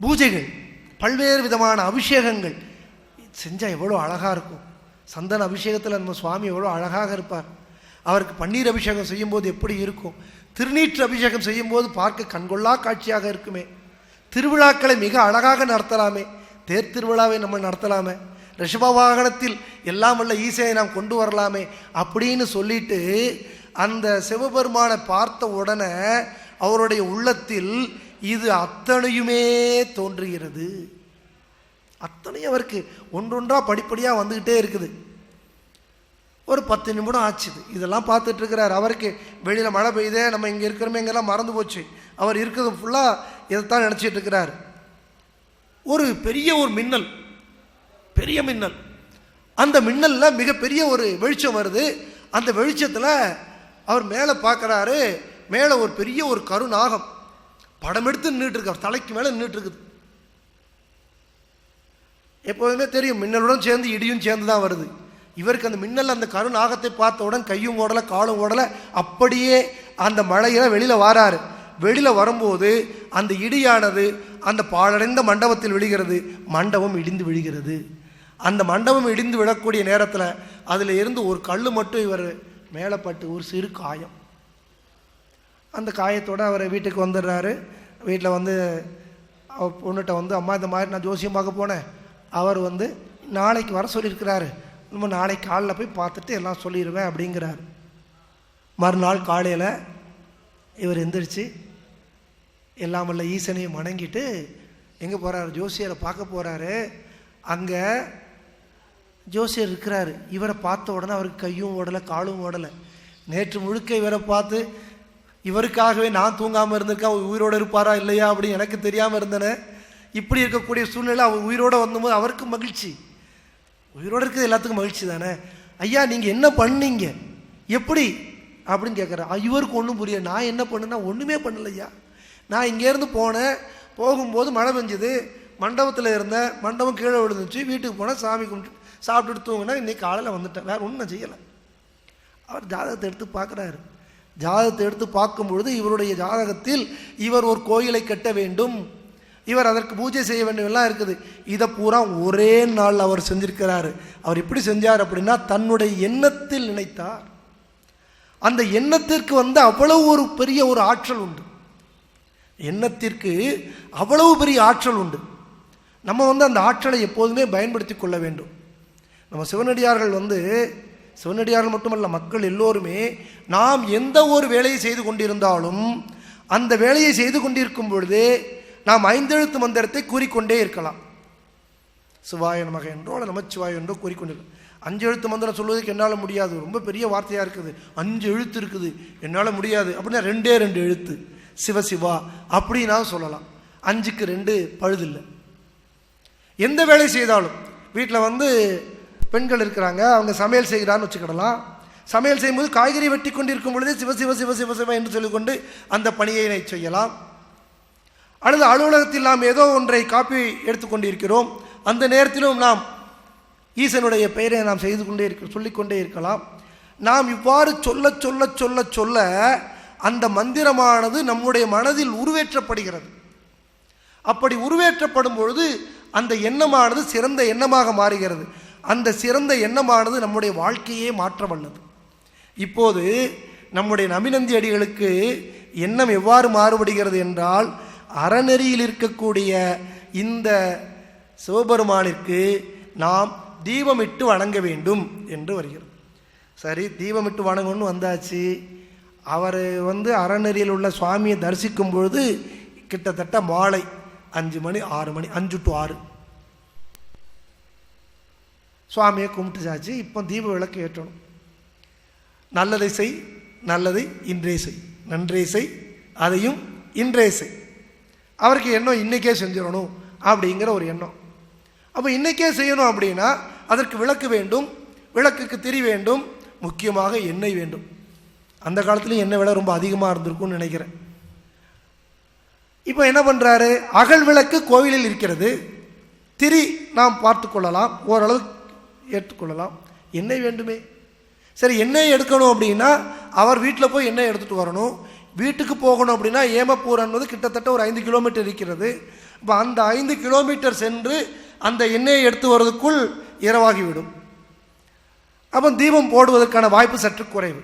பூஜைகள், பல்வேறு விதமான அபிஷேகங்கள் செஞ்சால் எவ்வளோ அழகாக இருக்கும். சந்தன அபிஷேகத்தில் நம்ம சுவாமி எவ்வளோ அழகாக இருப்பார். அவருக்கு பன்னீர் அபிஷேகம் செய்யும்போது எப்படி இருக்கும், திருநீற்று அபிஷேகம் செய்யும்போது பார்க்க கண்கொள்ளா காட்சியாக இருக்குமே, திருவிழாக்களை மிக அழகாக நடத்தலாமே, தேர் திருவிழாவை நம்ம நடத்தலாமே, ரிஷப வாகனத்தில் எல்லாம் வல்ல ஈசையை நாம் கொண்டு வரலாமே அப்படின்னு சொல்லிட்டு அந்த சிவபெருமானை பார்த்த உடனே அவருடைய உள்ளத்தில் இது அத்தனையுமே தோன்றுகிறது. அத்தனையும் அவருக்கு ஒன்றொன்றா படிப்படியாக வந்துக்கிட்டே இருக்குது. ஒரு 10 நிமிடம் ஆச்சுது. இதெல்லாம் பார்த்துட்டு இருக்கிறார். அவருக்கு வெளியில் மழை பெய்யுதே, நம்ம இங்கே இருக்கிறோமே, இங்கெல்லாம் மறந்து போச்சு, அவர் இருக்கிறது ஃபுல்லாக இதைத்தான் நினச்சிட்டு இருக்கிறார். ஒரு பெரிய ஒரு மின்னல், பெரிய மின்னல், அந்த மின்னலில் மிகப்பெரிய ஒரு வெளிச்சம் வருது. அந்த வெளிச்சத்தில் அவர் மேலே பார்க்குறாரு. மேலே ஒரு பெரிய ஒரு கருநாகம் படம் எடுத்து நின்றுட்டுருக்கார், தலைக்கு மேலே நின்றுட்டுருக்குது. எப்போதுமே தெரியும், மின்னலுடன் சேர்ந்து இடியும் சேர்ந்து தான் வருது. இவருக்கு அந்த மின்னல், அந்த கருநாகத்தை பார்த்தவுடன் கையும் ஓடலை காலும் ஓடலை, அப்படியே அந்த மழையில் வெளியில் வாராரு. வெளியில் வரும்போது அந்த இடியானது அந்த பாழடைந்த மண்டபத்தில் விழுகிறது, மண்டபம் இடிந்து விழுகிறது. அந்த மண்டபம் இடிந்து விடக்கூடிய நேரத்தில் அதில் இருந்து ஒரு கல் மட்டும் இவர் மேலே பட்டு ஒரு சிறு காயம். அந்த காயத்தோடு அவர் வீட்டுக்கு வந்துடுறாரு. வீட்டில் வந்து அவர் பொண்ணுகிட்ட வந்து, அம்மா இந்த மாதிரி நான் ஜோசியம் பார்க்க போனேன், அவர் வந்து நாளைக்கு வர சொல்லியிருக்கிறாரு, நம்ம நாளைக்கு காலையில் போய் பார்த்துட்டு எல்லாம் சொல்லிடுவேன் அப்படிங்கிறாரு. மறுநாள் காலையில் இவர் எந்திரிச்சு எல்லாம் வல்ல ஈசனையும் வணங்கிட்டு எங்கே போகிறாரு, ஜோசியரை பார்க்க போகிறாரு. அங்கே ஜோசியர் இருக்கிறாரு. இவரை பார்த்த உடனே அவருக்கு கையும் ஓடலை காலும் ஓடலை. நேற்று முழுக்க இவரை பார்த்து இவருக்காகவே நான் தூங்காமல் இருந்திருக்கேன், உயிரோடு இருப்பாரா இல்லையா அப்படின்னு எனக்கு தெரியாமல் இருந்தேனே. இப்படி இருக்கக்கூடிய சூழ்நிலை அவர் உயிரோடு வந்தபோது அவருக்கு மகிழ்ச்சி. உயிரோடு இருக்கிறது எல்லாத்துக்கும் மகிழ்ச்சி தானே. ஐயா நீங்கள் என்ன பண்ணீங்க, எப்படி அப்படின்னு கேட்குறேன். இவருக்கு ஒன்றும் புரியல. நான் என்ன பண்ணுன்னா ஒன்றுமே பண்ணலையா, நான் இங்கேருந்து போனேன், போகும்போது மழை பெஞ்சுது, மண்டபத்தில் இருந்தேன், மண்டபம் கீழே விழுந்துச்சு, வீட்டுக்கு போனேன், சாமி கும்பிட்டு சாப்பிட்டுட்டு தூங்கினா இன்றைக்கி காலையில் வந்துட்டேன், வேறு ஒன்றும் நான் செய்யலை. அவர் ஜாதகத்தை எடுத்து பார்க்குறாரு. ஜாதகத்தை எடுத்து பார்க்கும்பொழுது இவருடைய ஜாதகத்தில் இவர் ஒரு கோயிலை கட்ட வேண்டும், இவர் அதற்கு பூஜை செய்ய வேண்டும் எல்லாம் இருக்குது. இதை பூரா ஒரே நாள் அவர் செஞ்சிருக்கிறாரு. அவர் எப்படி செஞ்சார் அப்படின்னா, தன்னுடைய எண்ணத்தில் நினைத்தார். அந்த எண்ணத்திற்கு வந்து அவ்வளவு ஒரு பெரிய ஒரு ஆற்றல் உண்டு. எண்ணத்திற்கு அவ்வளவு பெரிய ஆற்றல் உண்டு. நம்ம வந்து அந்த ஆற்றலை எப்போதுமே பயன்படுத்தி கொள்ள வேண்டும். நம்ம சிவனடியார்கள் வந்து, சிவனடியார்கள் மட்டுமல்ல, மக்கள் எல்லோருமே நாம் எந்த ஒரு வேலையை செய்து கொண்டிருந்தாலும் அந்த வேலையை செய்து கொண்டிருக்கும் பொழுதே நாம் 5 எழுத்து மந்திரத்தை கூறிக்கொண்டே இருக்கலாம். சிவாய நமக என்றோ அல்ல நமச்சிவாய என்றோ கூறிக்கொண்டிருக்கலாம். 5 எழுத்து மந்திரம் சொல்வதற்கு என்னால் முடியாது, ரொம்ப பெரிய வார்த்தையாக இருக்குது, 5 எழுத்து இருக்குது, என்னால் முடியாது அப்படின்னா 2 எழுத்து சிவசிவா அப்படின்னா சொல்லலாம். 5க்கு 2 பழுதில்லை. எந்த வேலை செய்தாலும், வீட்டில் வந்து பெண்கள் இருக்கிறாங்க, அவங்க சமையல் செய்கிறான்னு வச்சுக்கிடலாம். சமையல் செய்யும்போது காய்கறி வெட்டி கொண்டிருக்கும் பொழுதே சிவ சிவ சிவ சிவ சிவ என்று சொல்லிக்கொண்டு அந்த பணியை செய்யலாம். அல்லது அலுவலகத்தில் நாம் ஏதோ ஒன்றை காப்பி எடுத்துக்கொண்டிருக்கிறோம், அந்த நேரத்திலும் நாம் ஈசனுடைய பெயரை நாம் செய்து கொண்டே சொல்லிக்கொண்டே இருக்கலாம். நாம் இவ்வாறு சொல்ல சொல்ல சொல்ல சொல்ல அந்த மந்திரமானது நம்முடைய மனதில் உருவேற்றப்படுகிறது. அப்படி உருவேற்றப்படும் பொழுது அந்த எண்ணமானது சிறந்த எண்ணமாக மாறுகிறது. அந்த சிறந்த எண்ணமானது நம்முடைய வாழ்க்கையே மாற்ற வல்லது. இப்போது நம்முடைய நபிநந்தி அடிகளுக்கு எண்ணம் எவ்வாறு மாறுபடுகிறது என்றால், அறநெறியில் இருக்கக்கூடிய இந்த சிவபெருமானிற்கு நாம் தீபமிட்டு வணங்க வேண்டும் என்று வருகிறது. சரி, தீபமிட்டு வணங்கணும்னு வந்தாச்சு. அவர் வந்து அறநெறியில் உள்ள சுவாமியை தரிசிக்கும் பொழுது கிட்டத்தட்ட மாலை 5 மணி 6 மணி 5 to 6 சுவாமியை கும்பிட்டுச்சாச்சு. இப்போ தீப விளக்கு ஏற்றணும். நல்லதை செய், நல்லதை இன்றே செய், நன்றே செய், அதையும் இன்றே செய். அவருக்கு எண்ணம் இன்றைக்கே செஞ்சிடணும் அப்படிங்கிற ஒரு எண்ணம். அப்போ இன்றைக்கே செய்யணும் அப்படின்னா அதற்கு விளக்கு வேண்டும், விளக்குக்கு திரி வேண்டும், முக்கியமாக எண்ணெய் வேண்டும். அந்த காலத்துலேயும் எண்ணெய் விலை ரொம்ப அதிகமாக இருந்திருக்கும்னு நினைக்கிறேன். இப்போ என்ன பண்ணுறாரு, அகல் விளக்கு கோவிலில் இருக்கிறது, திரி நாம் பார்த்து கொள்ளலாம், ஓரளவு ஏற்றுக்கொள்ளலாம். எண்ணெய் வேண்டுமே. சரி, எண்ணெய் எடுக்கணும் அப்படின்னா அவர் வீட்டில் போய் எண்ணெய் எடுத்துகிட்டு வரணும். வீட்டுக்கு போகணும் அப்படின்னா ஏமப்பூர் என்பது கிட்டத்தட்ட ஒரு 5 கிலோமீட்டர் இருக்கிறது. இப்போ அந்த 5 கிலோமீட்டர் சென்று அந்த எண்ணெயை எடுத்து வர்றதுக்குள் இரவாகிவிடும். அப்போ தீபம் போடுவதற்கான வாய்ப்பு சற்று குறைவு.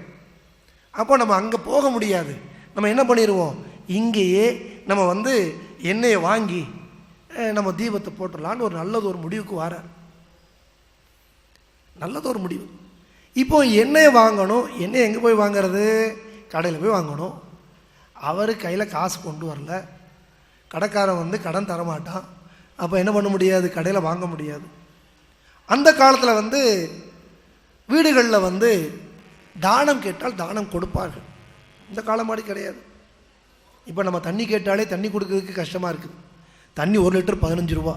அப்போ நம்ம அங்கே போக முடியாது. நம்ம என்ன பண்ணிடுவோம், இங்கேயே நம்ம வந்து எண்ணெயை வாங்கி நம்ம தீபத்தை போட்டுடலான்னு ஒரு நல்லது ஒரு முடிவுக்கு வரார். நல்லது ஒரு முடிவு. இப்போ எண்ணெயை வாங்கணும். எண்ணெய் எங்கே போய் வாங்கிறது, கடையில் போய் வாங்கணும். அவர் கையில் காசு கொண்டு வரல, கடைக்காரன் வந்து கடன் தரமாட்டான். அப்போ என்ன பண்ண முடியாது, கடையில் வாங்க முடியாது. அந்த காலத்தில் வந்து வீடுகளில் வந்து தானம் கேட்டால் தானம் கொடுப்பார்கள். இந்த காலம் மாதிரி கிடையாது. இப்போ நம்ம தண்ணி கேட்டாலே தண்ணி கொடுக்கறதுக்கு கஷ்டமாக இருக்குது. தண்ணி 1 லிட்டர் 15 ரூபா,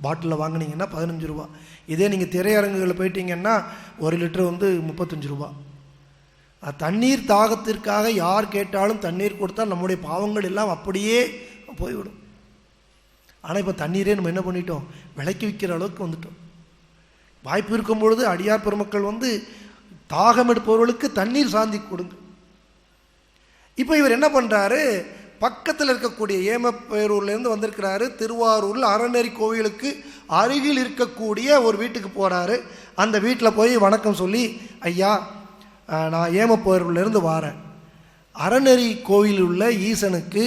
பாட்டிலில் வாங்கினீங்கன்னா 15 ரூபா. இதே நீங்கள் திரையரங்குகளில் போயிட்டீங்கன்னா 1 லிட்டர் வந்து 35 ரூபா. தண்ணீர் தாகத்திற்காக யார் கேட்டாலும் தண்ணீர் கொடுத்தால் நம்முடைய பாவங்கள் எல்லாம் அப்படியே போய்விடும். ஆனால் இப்போ தண்ணீரே நம்ம என்ன பண்ணிட்டோம், விலைக்கு விற்கிற அளவுக்கு வந்துட்டோம். வாய்ப்பு இருக்கும் பொழுது அடியார் பெருமக்கள் வந்து தாகம் எடுப்பவர்களுக்கு தண்ணீர் சாந்தி கொடுங்க. இப்போ இவர் என்ன பண்ணுறாரு, பக்கத்தில் இருக்கக்கூடிய ஏமப்பேரூர்லேருந்து வந்திருக்கிறாரு. திருவாரூரில் அறநெறி கோவிலுக்கு அருகில் இருக்கக்கூடிய ஒரு வீட்டுக்கு போகிறாரு. அந்த வீட்டில் போய் வணக்கம் சொல்லி, ஐயா நான் ஏமப்பேரூர்லேருந்து வாரேன், அறநெறி கோவிலில் உள்ள ஈசனுக்கு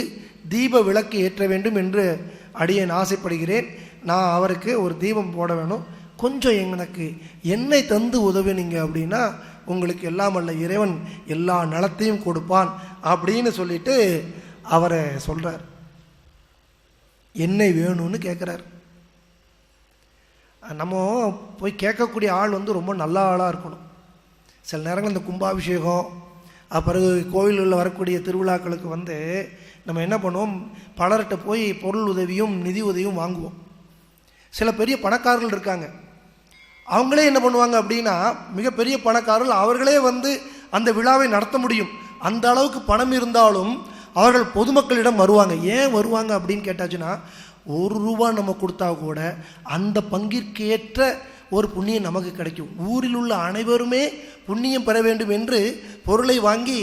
தீப விளக்கு ஏற்ற வேண்டும் என்று அடியேன் ஆசைப்படுகிறேன். நான் அவருக்கு ஒரு தீபம் போட வேணும், கொஞ்சம் எனக்கு எண்ணெய் தந்து உதவினீங்க அப்படின்னா உங்களுக்கு எல்லாம் அல்ல இறைவன் எல்லா நலத்தையும் கொடுப்பான் அப்படின்னு சொல்லிட்டு அவரை சொல்கிறார். எண்ணெய் வேணும்னு கேட்குறார். நம்ம போய் கேட்கக்கூடிய ஆள் ரொம்ப நல்ல ஆளாக இருக்கணும். சில நேரங்கள் இந்த கும்பாபிஷேகம் பிறகு கோவிலில் வரக்கூடிய திருவிழாக்களுக்கு நம்ம என்ன பண்ணுவோம், பலர்கிட்ட போய் பொருள் உதவியும் நிதி உதவியும் வாங்குவோம். சில பெரிய பணக்காரர்கள் இருக்காங்க, அவங்களே என்ன பண்ணுவாங்க அப்படின்னா, மிகப்பெரிய பணக்காரர்கள் அவர்களே அந்த விழாவை நடத்த முடியும். அந்த அளவுக்கு பணம் இருந்தாலும் அவர்கள் பொதுமக்களிடம் வருவாங்க. ஏன் வருவாங்க அப்படின்னு கேட்டாச்சுன்னா, ₹1 நம்ம கொடுத்தா கூட அந்த பங்கிற்கு ஏற்ற ஒரு புண்ணியம் நமக்கு கிடைக்கும். ஊரில் உள்ள அனைவருமே புண்ணியம் பெற வேண்டும் என்று பொருளை வாங்கி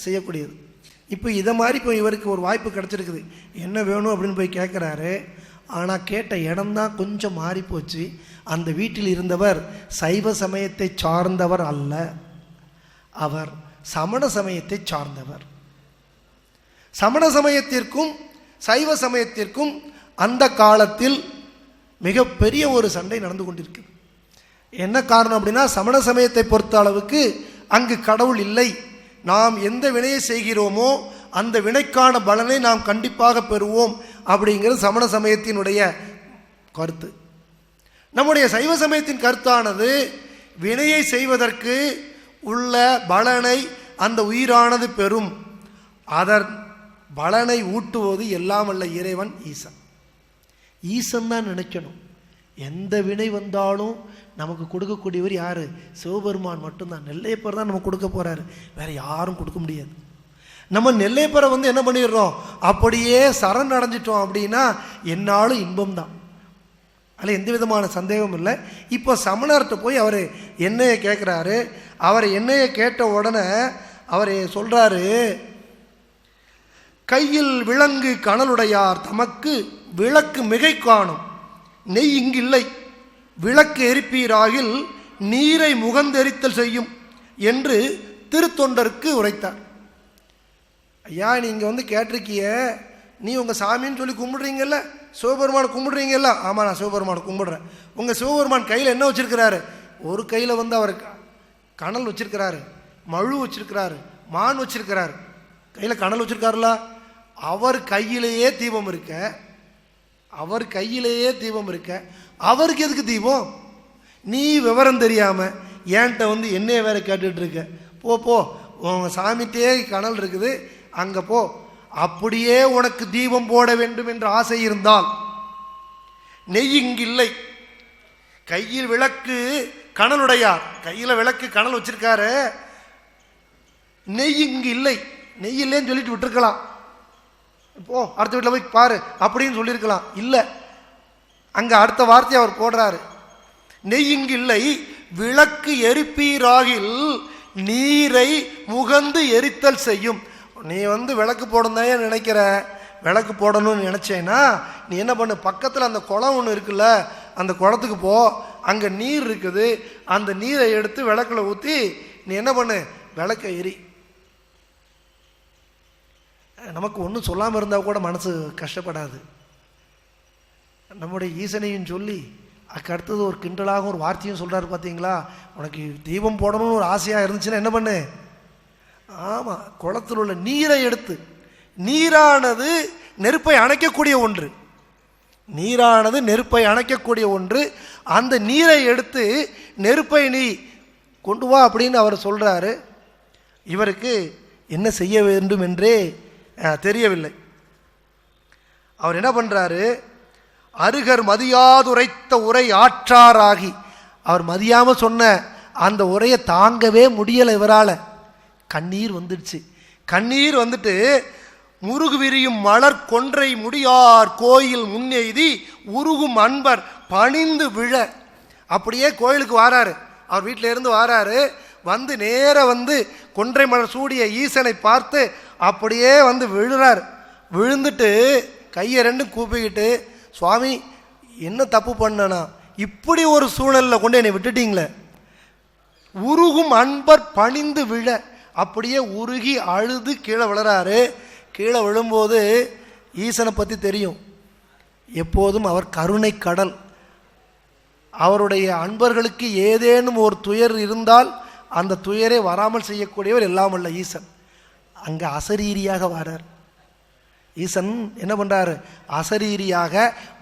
செய்யக்கூடியது. இப்போ இதை மாதிரி இப்போ இவருக்கு ஒரு வாய்ப்பு கிடச்சிருக்குது. என்ன வேணும் அப்படின்னு போய் கேட்குறாரு. ஆனால் கேட்ட இடம்தான் கொஞ்சம் மாறிப்போச்சு. அந்த வீட்டில் இருந்தவர் சைவ சமயத்தை சார்ந்தவர் அல்ல, அவர் சமண சமயத்தை சார்ந்தவர். சமண சமயத்திற்கும் சைவ சமயத்திற்கும் அந்த காலத்தில் மிகப்பெரிய ஒரு சண்டை நடந்து கொண்டிருக்கு. என்ன காரணம் அப்படின்னா, சமண சமயத்தை பொறுத்த அளவுக்கு அங்கு கடவுள் இல்லை, நாம் எந்த வினையை செய்கிறோமோ அந்த வினைக்கான பலனை நாம் கண்டிப்பாக பெறுவோம் அப்படிங்கிறது சமண சமயத்தினுடைய கருத்து. நம்முடைய சைவ சமயத்தின் கருத்தானது வினையை செய்வதற்கு உள்ள பலனை அந்த உயிரானது பெறும், அதன் பலனை ஊட்டுவது எல்லாம் அல்ல இறைவன் ஈசன். ஈசன் தான் நினைக்கணும். எந்த வினை வந்தாலும் நமக்கு கொடுக்கக்கூடியவர் யார்? சிவபெருமான் மட்டும்தான். நெல்லையப்பர் தான் நமக்கு கொடுக்க போகிறாரு, வேறு யாரும் கொடுக்க முடியாது. நம்ம நெல்லையப்பரை என்ன பண்ணிடுறோம், அப்படியே சரண் அடைஞ்சிட்டோம் அப்படின்னா என்னாலும் இன்பம் தான், அதில் எந்த விதமான சந்தேகமும் இல்லை. இப்போ சமணர்கிட்ட போய் அவர் என்னையை கேட்குறாரு. அவர் என்னையை கேட்ட உடனே அவர் சொல்கிறாரு, கையில் விலங்கு கனலுடையார் தமக்கு விளக்கு மிகை காணும், நெய் இங்கில்லை, விளக்கு எரிப்பீராகில் நீரை முகந்தெரித்தல் செய்யும் என்று திருத்தொண்டருக்கு உரைத்தார். ஐயா, நீங்கள் கேட்டிருக்கிய, நீ உங்கள் சாமின்னு சொல்லி கும்பிடுறீங்கல்ல, சிவபெருமானை கும்பிடுறீங்கல்ல. ஆமாம், நான் சிவபெருமானை கும்பிடுறேன். உங்கள் சிவபெருமான் கையில் என்ன வச்சுருக்கிறாரு? ஒரு கையில் அவர் கனல் வச்சிருக்கிறாரு, மழு வச்சிருக்கிறாரு, மான் வச்சிருக்கிறாரு. கையில் கனல் வச்சிருக்காருல, அவர் கையிலேயே தீபம் இருக்க, அவர் கையிலேயே தீபம் இருக்க, அவருக்கு எதுக்கு தீபம்? நீ விவரம் தெரியாமல் ஏன்ட்ட என்னைய வேற கேட்டுட்டு இருக்க. போ போ, உங்கள் சாமிட்டே கனல் இருக்குது, அங்கே போ. அப்படியே உனக்கு தீபம் போட வேண்டும் என்ற ஆசை இருந்தால், நெய் இங்கில்லை, கையில் விளக்கு கனலுடையார், கையில் விளக்கு கனல் வச்சிருக்காரு, நெய் இங்கு இல்லை, நெய் இல்லைன்னு சொல்லிட்டு விட்டுருக்கலாம். இப்போ அடுத்த வீட்டில் போய் பாரு அப்படின்னு சொல்லியிருக்கலாம். இல்லை, அங்கே அடுத்த வார்த்தையை அவர் போடுறாரு, நெய் இங்கு இல்லை, விளக்கு எரிப்பீராகில் நீரை முகந்து எரித்தல் செய்யும். நீ விளக்கு போடணும் நினைக்கிற, விளக்கு போடணும்னு நினச்சேன்னா நீ என்ன பண்ணு, பக்கத்தில் அந்த குளம் ஒன்று இருக்குல்ல, அந்த குளத்துக்கு போ, அங்கே நீர் இருக்குது, அந்த நீரை எடுத்து விளக்கில் ஊற்றி நீ என்ன பண்ணு, விளக்க எரி. நமக்கு ஒன்றும் சொல்லாமல் இருந்தால் கூட மனசு கஷ்டப்படாது. நம்முடைய ஈசனையும் சொல்லி அதுக்கு அடுத்தது ஒரு கிண்டலாக ஒரு வார்த்தையும் சொல்கிறாரு. பார்த்தீங்களா, உனக்கு தீபம் போடணும்னு ஒரு ஆசையாக இருந்துச்சுன்னா என்ன பண்ணு, ஆமாம், குளத்தில் உள்ள நீரை எடுத்து, நீரானது நெருப்பை அணைக்கக்கூடிய ஒன்று, நீரானது நெருப்பை அணைக்கக்கூடிய ஒன்று, அந்த நீரை எடுத்து நெருப்பை நீ கொண்டு வா அப்படின்னு அவர் சொல்கிறாரு. இவருக்கு என்ன செய்ய வேண்டும் என்றே தெரியவில்லை. அவர் என்ன பண்ணுறாரு, அருகர் மதியாதுரைத்த உரை ஆற்றாராகி, அவர் மதியாமல் சொன்ன அந்த உரையை தாங்கவே முடியலை இவரால். கண்ணீர் வந்துடுச்சு. கண்ணீர் வந்துட்டு, முருகு விரியும் மலர் கொன்றை முடியார் கோயில் முன்னெய்தி உருகும் அன்பர் பணிந்து விழ. அப்படியே கோயிலுக்கு வாராரு, அவர் வீட்டில இருந்து வாராரு, நேர கொன்றை மலர் சூடிய ஈசனை பார்த்து அப்படியே விழுறார். விழுந்துட்டு கையை ரெண்டும் கூப்பிக்கிட்டு, சுவாமி என்ன தப்பு பண்ணனா, இப்படி ஒரு சூழலில் கொண்டு என்னை விட்டுட்டீங்களே. உருகும் அன்பர் பணிந்து விழ அப்படியே உருகி அழுது கீழே விழுறாரு. கீழே விழும்போது ஈசனை பற்றி தெரியும், எப்போதும் அவர் கருணை கடல். அவருடைய அன்பர்களுக்கு ஏதேனும் ஒரு துயர் இருந்தால் அந்த துயரை வராமல் செய்யக்கூடியவர் எல்லாம் அல்ல ஈசன். அங்கே அசரீரியாக வரார். ஈசன் என்ன பண்ணுறாரு, அசரீரியாக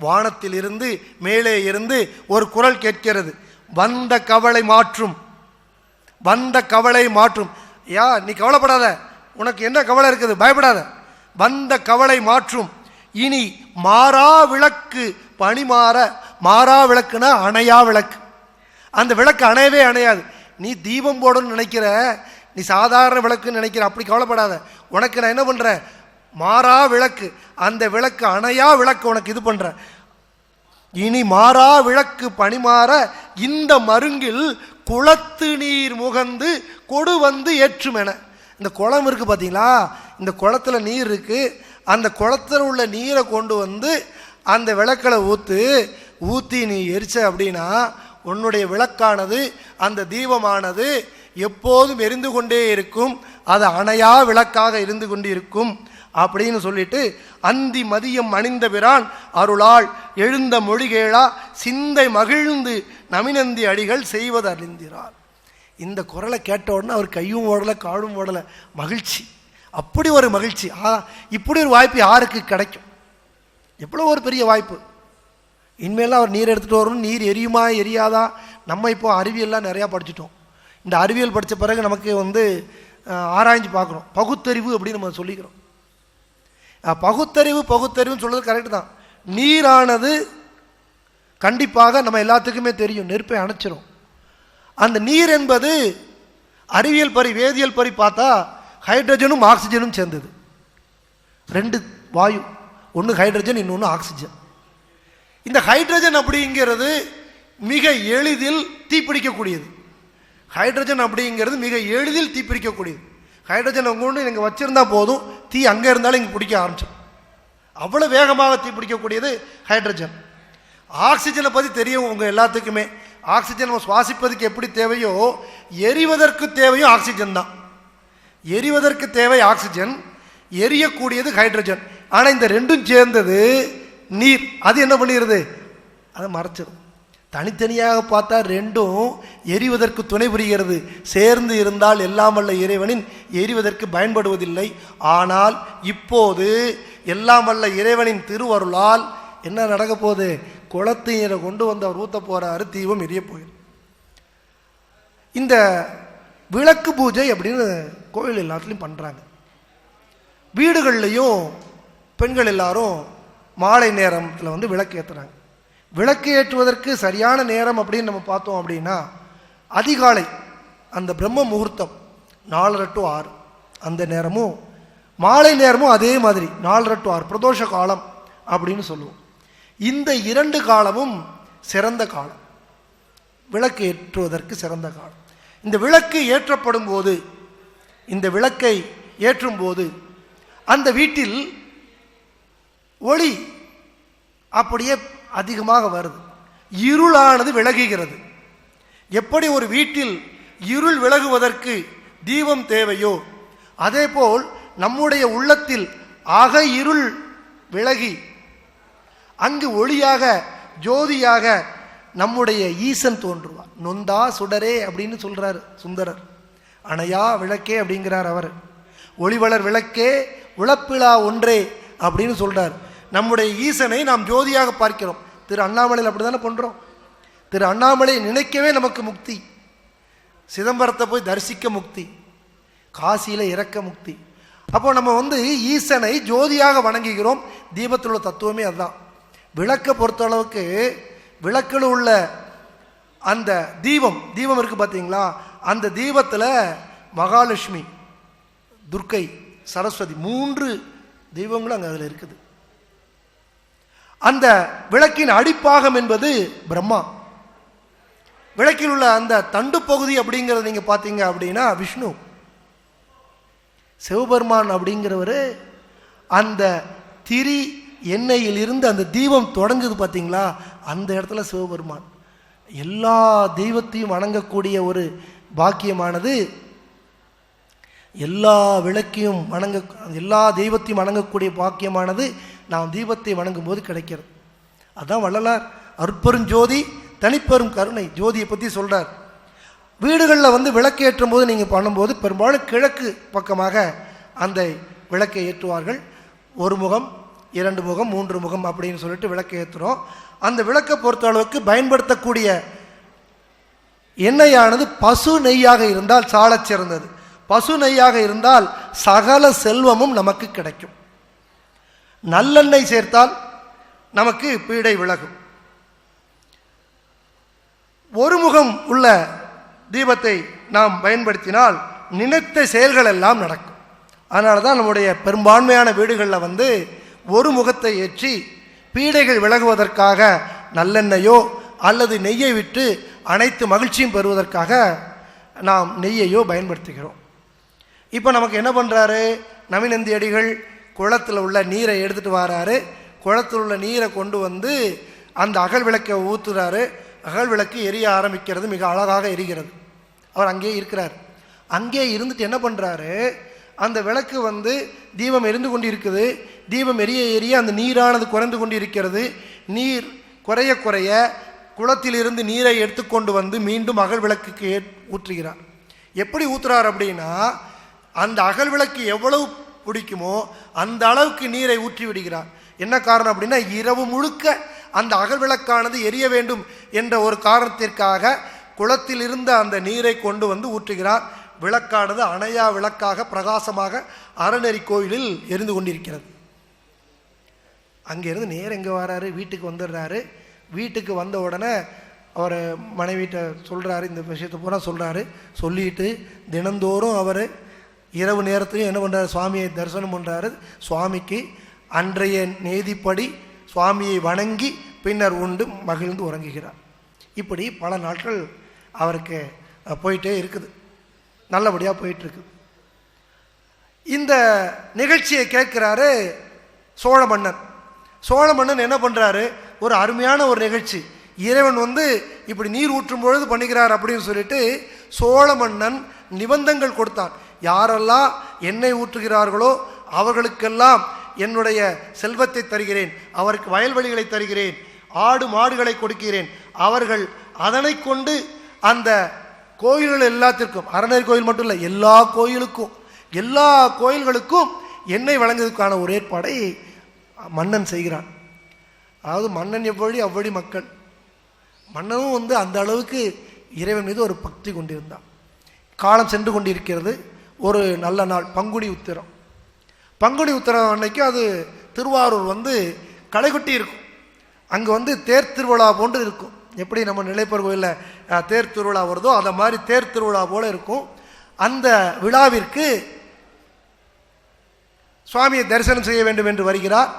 வானத்தில் இருந்து மேலே இருந்து ஒரு குரல் கேட்கிறது, வந்த கவலை மாற்றும், வந்த கவலை மாற்றும். யா நீ கவலைப்படாத, உனக்கு என்ன கவலை இருக்குது, பயப்படாத, வந்த கவலை மாற்றும். இனி மாறா விளக்கு பணிமாற. மாறா விளக்குனா அணையா விளக்கு. அந்த விளக்கு அணையவே அணையாது. நீ தீபம் போடணும்னு நினைக்கிற, நீ சாதாரண விளக்குன்னு நினைக்கிற, அப்படி கவலைப்படாத. உனக்கு நான் என்ன பண்ணுறேன், மாறா விளக்கு, அந்த விளக்கு அணையா விளக்கு உனக்கு இது பண்ணுறேன். இனி மாறா விளக்கு பணிமாற இந்த மருங்கில் குளத்து நீர் முகந்து கொடு வந்து ஏற்றும் என. இந்த குளம் இருக்குது பார்த்தீங்களா, இந்த குளத்தில் நீர் இருக்குது. அந்த குளத்தில் உள்ள நீரை கொண்டு வந்து அந்த விளக்கில் ஊற்றி நீ எரிச்ச அப்படின்னா உன்னுடைய விளக்கானது, அந்த தீபமானது எப்போதும் எரிந்து கொண்டே இருக்கும், அது அணையா விளக்காக இருந்து கொண்டு இருக்கும் அப்படின்னு சொல்லிட்டு, அந்தி மதியம் அணிந்த பிரான் அருளால் எழுந்த மொழிகேளா சிந்தை மகிழ்ந்து நமினந்தி அடிகள் செய்வது அறிந்திரார். இந்த குரலை கேட்ட உடனே அவர் கையும் ஓடலை காலும் ஓடலை, மகிழ்ச்சி, அப்படி ஒரு மகிழ்ச்சி. இப்படி ஒரு வாய்ப்பு யாருக்கு கிடைக்கும், எவ்வளோ ஒரு பெரிய வாய்ப்பு. இனிமேலாம் அவர் நீர் எடுத்துகிட்டு வரணும், நீர் எரியுமா எரியாதா. நம்ம இப்போ அறிவியல்லாம் நிறையா படிச்சுட்டோம். இந்த அறிவியல் படித்த பிறகு நமக்கு ஆராய்ஞ்சு பார்க்குறோம், பகுத்தறிவு அப்படின்னு நம்ம சொல்லிக்கிறோம். பகுத்தறிவுன்னு சொல்கிறது கரெக்டு தான். நீரானது கண்டிப்பாக நம்ம எல்லாத்துக்குமே தெரியும், நெருப்பை அணைச்சிரும். அந்த நீர் என்பது அறிவியல் படி வேதியியல் படி பார்த்தா ஹைட்ரஜனும் ஆக்சிஜனும் சேர்ந்தது. ரெண்டு வாயு, ஒன்று ஹைட்ரஜன் இன்னொன்று ஆக்சிஜன். இந்த ஹைட்ரஜன் அப்படிங்கிறது மிக எளிதில் தீப்பிடிக்கக்கூடியது. ஹைட்ரஜன் அப்படிங்கிறது மிக எளிதில் தீப்பிடிக்கக்கூடியது. ஹைட்ரஜன் அங்கே ஒன்று இங்கே வச்சுருந்தா போதும், தீ அங்கே இருந்தாலும் இங்கே பிடிக்க ஆரம்பிச்சோம். அவ்வளோ வேகமாக தீ பிடிக்கக்கூடியது ஹைட்ரஜன். ஆக்சிஜனை பற்றி தெரியும் உங்கள் எல்லாத்துக்குமே. ஆக்சிஜன் நம்ம சுவாசிப்பதுக்கு எப்படி தேவையோ எரிவதற்கு தேவையும் ஆக்சிஜன் தான். எரிவதற்கு தேவை ஆக்சிஜன், எரியக்கூடியது ஹைட்ரஜன். ஆனால் இந்த ரெண்டும் சேர்ந்தது நீர். அது என்ன பண்ணிடுது, அதை மறைச்சிடும். தனித்தனியாக பார்த்தா ரெண்டும் எரிவதற்கு துணை புரிகிறது, சேர்ந்து இருந்தால் எல்லாம் வல்ல இறைவனின் எரிவதற்கு பயன்படுவதில்லை. ஆனால் இப்போது எல்லாம் வல்ல இறைவனின் திருவருளால் என்ன நடக்க போகுது, குளத்து நீரை கொண்டு வந்து அவர் ஊற்ற போகிறாரு, தீபம் எரிய போயிடும். இந்த விளக்கு பூஜை அப்படின்னு கோயில் எல்லாத்துலேயும் பண்ணுறாங்க. வீடுகள்லையும் பெண்கள் எல்லாரும் மாலை நேரத்தில் விளக்கு ஏற்றுறாங்க. விளக்கு ஏற்றுவதற்கு சரியான நேரம் அப்படின்னு நம்ம பார்த்தோம் அப்படின்னா அதிகாலை, அந்த பிரம்ம முகூர்த்தம் 4:30 to 6 அந்த நேரமும், மாலை நேரமும் அதே மாதிரி 4:30 to 6 பிரதோஷ காலம் அப்படின்னு சொல்லுவோம். இந்த 2 காலமும் சிறந்த காலம், விளக்கு ஏற்றுவதற்கு சிறந்த காலம். இந்த விளக்கு ஏற்றப்படும் போது, இந்த விளக்கை ஏற்றும் போது அந்த வீட்டில் ஒளி அப்படியே அதிகமாக வருது, இருளானது விலகுகிறது. எப்படி ஒரு வீட்டில் இருள் விலகுவதற்கு தீபம் தேவையோ அதேபோல் நம்முடைய உள்ளத்தில் அக இருள் விலகி அங்கு ஒளியாக ஜோதியாக நம்முடைய ஈசன் தோன்றுவார். நொந்தா சுடரே அப்படின்னு சொல்றார் சுந்தரர். அணையா விளக்கே அப்படிங்கிறார் அவர். ஒளிவளர் விளக்கே உழப்பிலா ஒன்றே அப்படின்னு சொல்றார். நம்முடைய ஈசனை நாம் ஜோதியாக பார்க்கிறோம். திரு அண்ணாமலையில் அப்படி தானே பண்ணுறோம். திரு அண்ணாமலை நினைக்கவே நமக்கு முக்தி, சிதம்பரத்தை போய் தரிசிக்க முக்தி, காசியில் இறக்க முக்தி. அப்போ நம்ம ஈசனை ஜோதியாக வணங்குகிறோம். தீபத்தில் உள்ள தத்துவமே அதுதான். விளக்கை பொறுத்தளவுக்கு விளக்கில் உள்ள அந்த தீபம் இருக்குது பார்த்தீங்களா, அந்த தீபத்தில் மகாலட்சுமி, துர்க்கை, சரஸ்வதி 3 தெய்வங்களும் அங்கே அதில் இருக்குது. அந்த விளக்கின் அடிப்பாகம் என்பது பிரம்மா. விளக்கில் உள்ள அந்த தண்டு பகுதி அப்படிங்கிறத நீங்கள் பார்த்தீங்க அப்படின்னா விஷ்ணு. சிவபெருமான் அப்படிங்கிறவர் அந்த திரி எண்ணெயில் இருந்து அந்த தீபம் தொடங்குது பார்த்தீங்களா, அந்த இடத்துல சிவபெருமான். எல்லா தெய்வத்தையும் வணங்கக்கூடிய ஒரு பாக்கியமானது, எல்லா விளக்கையும் எல்லா தெய்வத்தையும் வணங்கக்கூடிய பாக்கியமானது நாம் தீபத்தை வணங்கும் போது கிடைக்கிறது. அதான் வள்ளலார் அற்பெருஞ்சோதி தனிப்பெரும் கருணை ஜோதியை பற்றி சொல்கிறார். வீடுகளில் விளக்கு ஏற்றும் போது நீங்கள் பண்ணும்போது பெரும்பாலும் கிழக்கு பக்கமாக அந்த விளக்கை ஏற்றுவார்கள். ஒரு முகம், 2 முகம், 3 முகம் அப்படின்னு சொல்லிட்டு விளக்கை ஏற்றுறோம். அந்த விளக்கை பொறுத்த அளவுக்கு பயன்படுத்தக்கூடிய எண்ணெயானது பசு நெய்யாக இருந்தால் சாலச் சிறந்தது. பசு நெய்யாக இருந்தால் சகல செல்வமும் நமக்கு கிடைக்கும். நல்லெண்ணெய் சேர்த்தால் நமக்கு பீடை விலகும். ஒரு முகம் உள்ள தீபத்தை நாம் பயன்படுத்தினால் நினைத்த செயல்கள் எல்லாம் நடக்கும். அதனால தான் நம்முடைய பெரும்பான்மையான வீடுகளில் ஒரு முகத்தை ஏற்றி பீடைகள் விலகுவதற்காக நல்லெண்ணெயோ அல்லது நெய்யை விட்டு அனைத்து மகிழ்ச்சியும் பெறுவதற்காக நாம் நெய்யையோ பயன்படுத்துகிறோம். இப்போ நமக்கு என்ன பண்ணுறாரு, நமிநந்தி அடிகள் குளத்தில் உள்ள நீரை எடுத்துகிட்டு வராரு. குளத்தில் உள்ள நீரை கொண்டு அந்த அகல் விளக்கை ஊற்றுறாரு. அகல் விளக்கு எரிய ஆரம்பிக்கிறது, மிக அழகாக எரிகிறது. அவர் அங்கேயே இருக்கிறார். அங்கே இருந்துட்டு என்ன பண்ணுறாரு, அந்த விளக்கு தீபம் எரிந்து கொண்டு இருக்குது. தீபம் எரிய எரிய அந்த நீரானது குறைந்து கொண்டு இருக்கிறது. நீர் குறைய குறைய குளத்திலிருந்து நீரை எடுத்துக்கொண்டு மீண்டும் அகல் விளக்குக்கு ஊற்றுகிறார். எப்படி ஊற்றுறார் அப்படின்னா, அந்த அகல் விளக்கு எவ்வளவு பிடிக்குமோ அந்த அளவுக்கு நீரை ஊற்றி விடுகிறார். என்ன காரணம் அப்படின்னா, இரவு முழுக்க அந்த அகல் விளக்கானது எரிய வேண்டும் என்ற ஒரு காரணத்திற்காக குளத்தில் இருந்த அந்த நீரை கொண்டு ஊற்றுகிறார். விளக்கானது அணையா விளக்காக பிரகாசமாக அறநெறி கோயிலில் எரிந்து கொண்டிருக்கிறது. அங்கேருந்து நேரம் எங்கே வராரு, வீட்டுக்கு வந்துடுறாரு. வீட்டுக்கு வந்த உடனே அவர் மனைவிட்ட சொல்கிறாரு, இந்த விஷயத்தை பூரா சொல்கிறாரு. சொல்லிட்டு தினந்தோறும் அவர் இரவு நேரத்துலையும் என்ன பண்ணுறாரு, சுவாமியை தரிசனம் பண்ணுறாரு. சுவாமிக்கு அன்றைய நேதிப்படி சுவாமியை வணங்கி பின்னர் உண்டு மகிழ்ந்து உறங்குகிறார். இப்படி பல நாட்கள் அவருக்கு போயிட்டே இருக்குது, நல்லபடியாக போயிட்டுருக்கு. இந்த நிகழ்ச்சியை கேட்குறாரு சோழ மன்னன். சோழ மன்னன் என்ன பண்ணுறாரு, ஒரு அருமையான ஒரு நிகழ்ச்சி, இறைவன் இப்படி நீர் ஊற்றும் பொழுது பண்ணுகிறார் அப்படின்னு சொல்லிட்டு சோழ மன்னன் நிபந்தங்கள் கொடுத்தான். யாரெல்லாம் எண்ணெய் ஊற்றுகிறார்களோ அவர்களுக்கெல்லாம் என்னுடைய செல்வத்தை தருகிறேன், அவருக்கு வயல்வெளிகளை தருகிறேன், ஆடு மாடுகளை கொடுக்கிறேன். அவர்கள் அதனை கொண்டு அந்த கோயில்கள் எல்லாத்திற்கும், அறநெறி கோயில் மட்டும் இல்லை, எல்லா கோயில்களுக்கும் எண்ணெய் வழங்குவதற்கான ஒரு ஏற்பாடை மன்னன் செய்கிறான். அதாவது மன்னன் எவ்வழி அவ்வழி மக்கள். மன்னனும் அந்த அளவுக்கு இறைவன் மீது ஒரு பக்தி கொண்டிருந்தான். காலம் சென்று கொண்டிருக்கிறது. ஒரு நல்ல நாள், பங்குனி உத்திரம். பங்குனி உத்திரம் அன்னைக்கு அது திருவாரூர் களைகொட்டி இருக்கும். அங்கே தேர் திருவிழா போன்று இருக்கும். எப்படி நம்ம நிலைப்பர் கோயிலில் தேர் திருவிழா வருதோ அதை மாதிரி தேர் திருவிழா போல இருக்கும். அந்த விழாவிற்கு சுவாமியை தரிசனம் செய்ய வேண்டும் என்று வருகிறார்.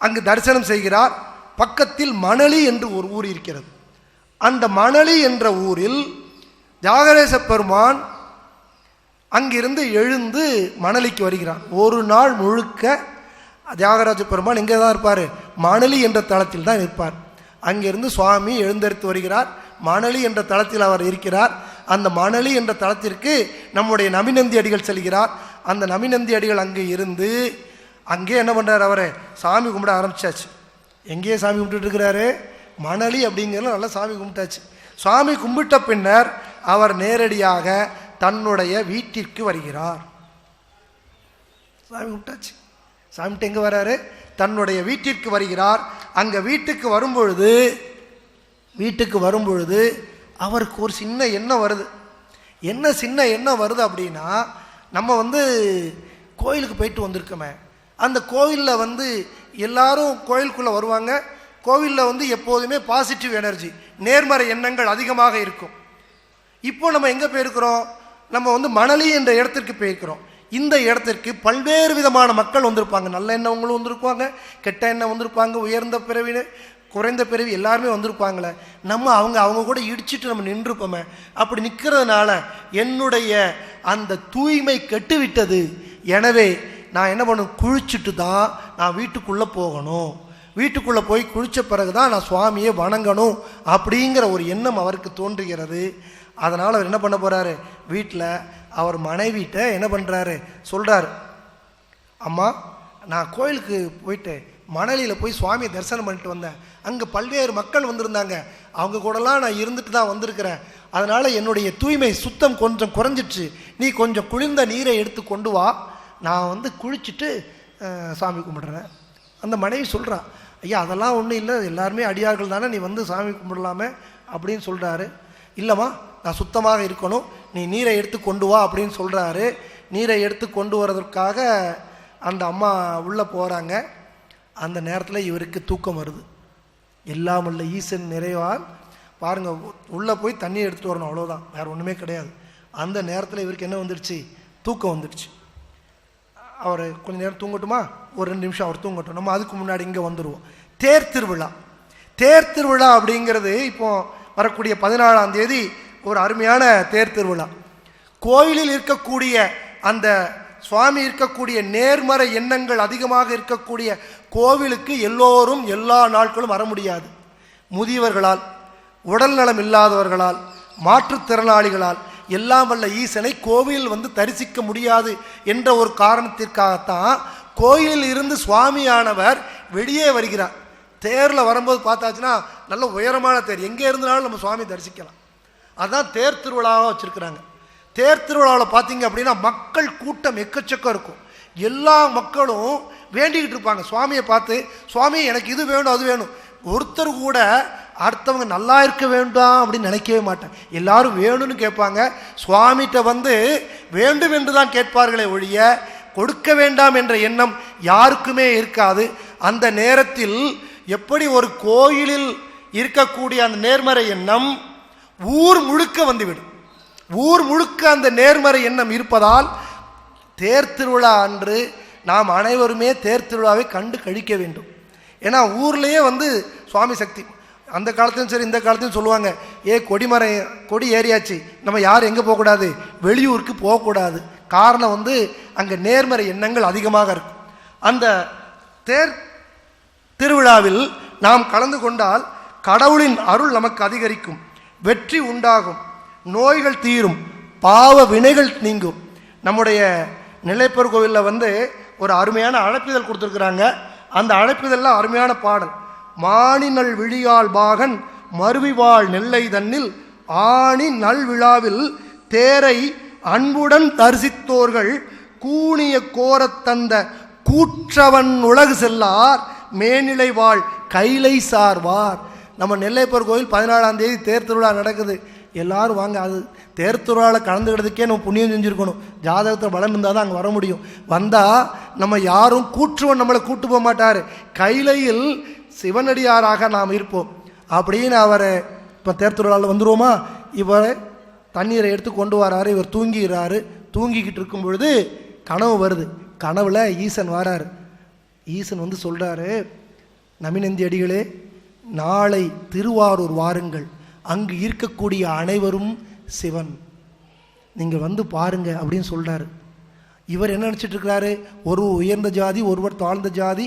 அங்கு தரிசனம் செய்கிறார். பக்கத்தில் மணலி என்று ஒரு ஊர் இருக்கிறது. அந்த மணலி என்ற ஊரில் தியாகராஜ பெருமான் அங்கிருந்து எழுந்து மணலிக்கு வருகிறார். ஒரு நாள் முழுக்க தியாகராஜ பெருமான் இங்கே தான் இருப்பார், மணலி என்ற தளத்தில் தான் இருப்பார். அங்கிருந்து சுவாமி எழுந்தரித்து வருகிறார். மணலி என்ற தளத்தில் அவர் இருக்கிறார். அந்த மணலி என்ற தளத்திற்கு நம்முடைய நமிநந்தி அடிகள் செல்கிறார். அந்த நமிநந்தி அடிகள் அங்கே இருந்து அங்கே என்ன பண்ணுறார், அவரை சாமி கும்பிட ஆரம்பிச்சாச்சு. எங்கேயே சாமி கும்பிட்டு இருக்கிறாரு, மணலி அப்படிங்கிறத நல்லா சாமி கும்பிட்டாச்சு. சுவாமி கும்பிட்ட பின்னர் அவர் நேரடியாக தன்னுடைய வீட்டிற்கு வருகிறார். சாமி கும்பிட்டாச்சு. சாமிட்டு எங்கே வராரு, தன்னுடைய வீட்டிற்கு வருகிறார். அங்கே வீட்டுக்கு வரும்பொழுது அவருக்கு ஒரு சின்ன எண்ணம் வருது. என்ன சின்ன எண்ணம் வருது அப்படின்னா, நம்ம கோயிலுக்கு போயிட்டு வந்திருக்கோமே, அந்த கோயிலில் எல்லாரும் கோயிலுக்குள்ளே வருவாங்க. கோவிலில் எப்போதுமே பாசிட்டிவ் எனர்ஜி, நேர்மறை எண்ணங்கள் அதிகமாக இருக்கும். இப்போ நம்ம எங்கே போயிருக்கிறோம், நம்ம மணலி என்ற இடத்திற்கு போயிருக்கிறோம். இந்த இடத்திற்கு பல்வேறு விதமான மக்கள் வந்திருப்பாங்க. நல்ல எண்ணவங்களும் வந்திருப்பாங்க, கெட்ட எண்ணம் வந்திருப்பாங்க, உயர்ந்த பிறவி குறைந்த பிறவி எல்லாருமே வந்திருப்பாங்களே. நம்ம அவங்க கூட இடிச்சிட்டு நம்ம நின்றுப்போமே. அப்படி நிற்கிறதுனால என்னுடைய அந்த தூய்மை கெட்டுவிட்டது. எனவே நான் என்ன பண்ணணும், குளிச்சுட்டு தான் நான் வீட்டுக்குள்ளே போகணும், வீட்டுக்குள்ளே போய் குளித்த பிறகு தான் நான் சுவாமியை வணங்கணும் அப்படிங்கிற ஒரு எண்ணம் அவருக்கு தோன்றுகிறது. அதனால் அவர் என்ன பண்ண போகிறாரு, வீட்டில் அவர் மனைவிட்ட என்ன பண்ணுறாரு, சொல்கிறார், அம்மா நான் கோயிலுக்கு போயிட்டு மணலியில் போய் சுவாமியை தரிசனம் பண்ணிட்டு வந்தேன், அங்கே பல்வேறு மக்கள் வந்திருந்தாங்க, அவங்க கூடலாம் நான் இருந்துட்டு தான் வந்திருக்கிறேன், அதனால் என்னுடைய தூய்மை சுத்தம் கொஞ்சம் குறைஞ்சிடுச்சு, நீ கொஞ்சம் குளிர்ந்த நீரை எடுத்து கொண்டு வா, நான் குளிச்சுட்டு சாமி கும்பிட்றேன். அந்த மனைவி சொல்கிறா, ஐயா அதெல்லாம் ஒன்றும் இல்லை, எல்லாருமே அடியார்கள் தானே, நீ சாமி கும்பிடலாமே அப்படின்னு சொல்கிறாரு. இல்லைம்மா நான் சுத்தமாக இருக்கணும், நீ நீரை எடுத்து கொண்டு வா அப்படின்னு சொல்கிறாரு. நீரை எடுத்து கொண்டு வரதற்காக அந்த அம்மா உள்ளே போகிறாங்க. அந்த நேரத்தில் இவருக்கு தூக்கம் வருது. எல்லாம் உள்ள ஈசன் நிறைவால் பாருங்கள், உள்ளே போய் தண்ணி எடுத்துகிட்டு வரணும், அவ்வளோதான், வேறு ஒன்றுமே கிடையாது. அந்த நேரத்தில் இவருக்கு என்ன வந்துடுச்சு, தூக்கம் வந்துடுச்சு. அவர் கொஞ்சம் நேரம் தூங்கட்டுமா, ஒரு 2 நிமிஷம் அவர் தூங்கட்டும், நம்ம அதுக்கு முன்னாடி இங்கே வந்துடுவோம். தேர் திருவிழா. தேர் திருவிழா அப்படிங்கிறது இப்போ வரக்கூடிய 14ஆம் தேதி ஒரு அருமையான தேர் திருவிழா. கோயிலில் இருக்கக்கூடிய அந்த சுவாமி இருக்கக்கூடிய நேர்மறை எண்ணங்கள் அதிகமாக இருக்கக்கூடிய கோவிலுக்கு எல்லோரும் எல்லா நாட்களும் வர முடியாது. முதியவர்களால், உடல் நலம் இல்லாதவர்களால், மாற்றுத்திறனாளிகளால் எல்லாம் வல்ல ஈசனை கோவிலில் தரிசிக்க முடியாது என்ற ஒரு காரணத்திற்காகத்தான் கோயிலில் இருந்து சுவாமியானவர் வெளியே வருகிறார். தேரில் வரும்போது பார்த்தாச்சுன்னா நல்ல உயரமான தேர், எங்கே இருந்தாலும் நம்ம சுவாமி தரிசிக்கலாம். அதுதான் தேர் திருவிழாவாக வச்சுருக்கிறாங்க. தேர் திருவிழாவில் பார்த்தீங்க அப்படின்னா மக்கள் கூட்டம் எக்கச்சக்கம் இருக்கும். எல்லா மக்களும் வேண்டிக்கிட்டு இருப்பாங்க சுவாமியை பார்த்து, சுவாமி எனக்கு இது வேணும் அது வேணும். ஒருத்தர் கூட அடுத்தவங்க நல்லா இருக்க வேண்டாம் அப்படின்னு நினைக்கவே மாட்டேன், எல்லாரும் வேணும்னு கேட்பாங்க. சுவாமிகிட்ட வேண்டும் என்று தான் கேட்பார்களே ஒழிய கொடுக்க வேண்டாம் என்ற எண்ணம் யாருக்குமே இருக்காது. அந்த நேரத்தில் எப்படி ஒரு கோயிலில் இருக்கக்கூடிய அந்த நேர்மறை எண்ணம் ஊர் முழுக்க வந்துவிடும். ஊர் முழுக்க அந்த நேர்மறை எண்ணம் இருப்பதால் தேர் திருவிழா அன்று நாம் அனைவருமே தேர் திருவிழாவை கண்டு கழிக்க வேண்டும். ஏன்னா ஊர்லேயே சுவாமி சக்தி அந்த காலத்திலும் சரி இந்த காலத்திலும் சொல்லுவாங்க, கொடி ஏறியாச்சு, நம்ம யாரும் எங்கே போகக்கூடாது, வெளியூருக்கு போகக்கூடாது. காரணம் அங்கே நேர்மறை எண்ணங்கள் அதிகமாக இருக்கும். அந்த தேர் திருவிழாவில் நாம் கலந்து கொண்டால் கடவுளின் அருள் நமக்கு அதிகரிக்கும், வெற்றி உண்டாகும், நோய்கள் தீரும், பாவ வினைகள் நீங்கும். நம்முடைய நிலைப்பர் கோவிலில் ஒரு அருமையான அழைப்பிதழ் கொடுத்துருக்குறாங்க. அந்த அழைப்பிதழில் அருமையான பாடல், மாணி நல் விழியால் பாகன் மருவிவாள் நெல்லை தன்னில் ஆணி நல் விழாவில் தேரை அன்புடன் தரிசித்தோர்கள் கூணிய கோரத்தந்த கூற்றவன் உலகு செல்லார் மேனிலை வாழ் கைலை சார்வார். நம்ம நெல்லைப்பர் கோயில் 14ஆம் தேதி தேர் திருவிழா நடக்குது, எல்லாரும் வாங்க. அது தேர் திருவிழாவில் கலந்துக்கிறதுக்கே நம்ம புண்ணியம் செஞ்சுருக்கணும், ஜாதகத்தில் பலன் இருந்தால் தான் அங்கே வர முடியும். வந்தால் நம்ம யாரும் கூற்றுவன் நம்மளை கூட்டு போக மாட்டார், கைலையில் சிவனடியாராக நாம் இருப்போம் அப்படின்னு அவர். இப்போ தேர் திருவிழாவில் வந்துடுவோமா, இவர் தண்ணீரை எடுத்து கொண்டு வராரு, இவர் தூங்கிடுறாரு. தூங்கிக்கிட்டு இருக்கும் பொழுது கனவு வருது. கனவுல ஈசன் வராரு. ஈசன் சொல்கிறாரு, நமிநந்தி அடிகளே, நாளை திருவாரூர் வாருங்கள், அங்கு இருக்கக்கூடிய அனைவரும் சிவன், நீங்கள் பாருங்க அப்படின்னு சொல்கிறாரு. இவர் என்ன நினச்சிட்டு இருக்கிறாரு, ஒரு உயர்ந்த ஜாதி ஒருவர் தாழ்ந்த ஜாதி,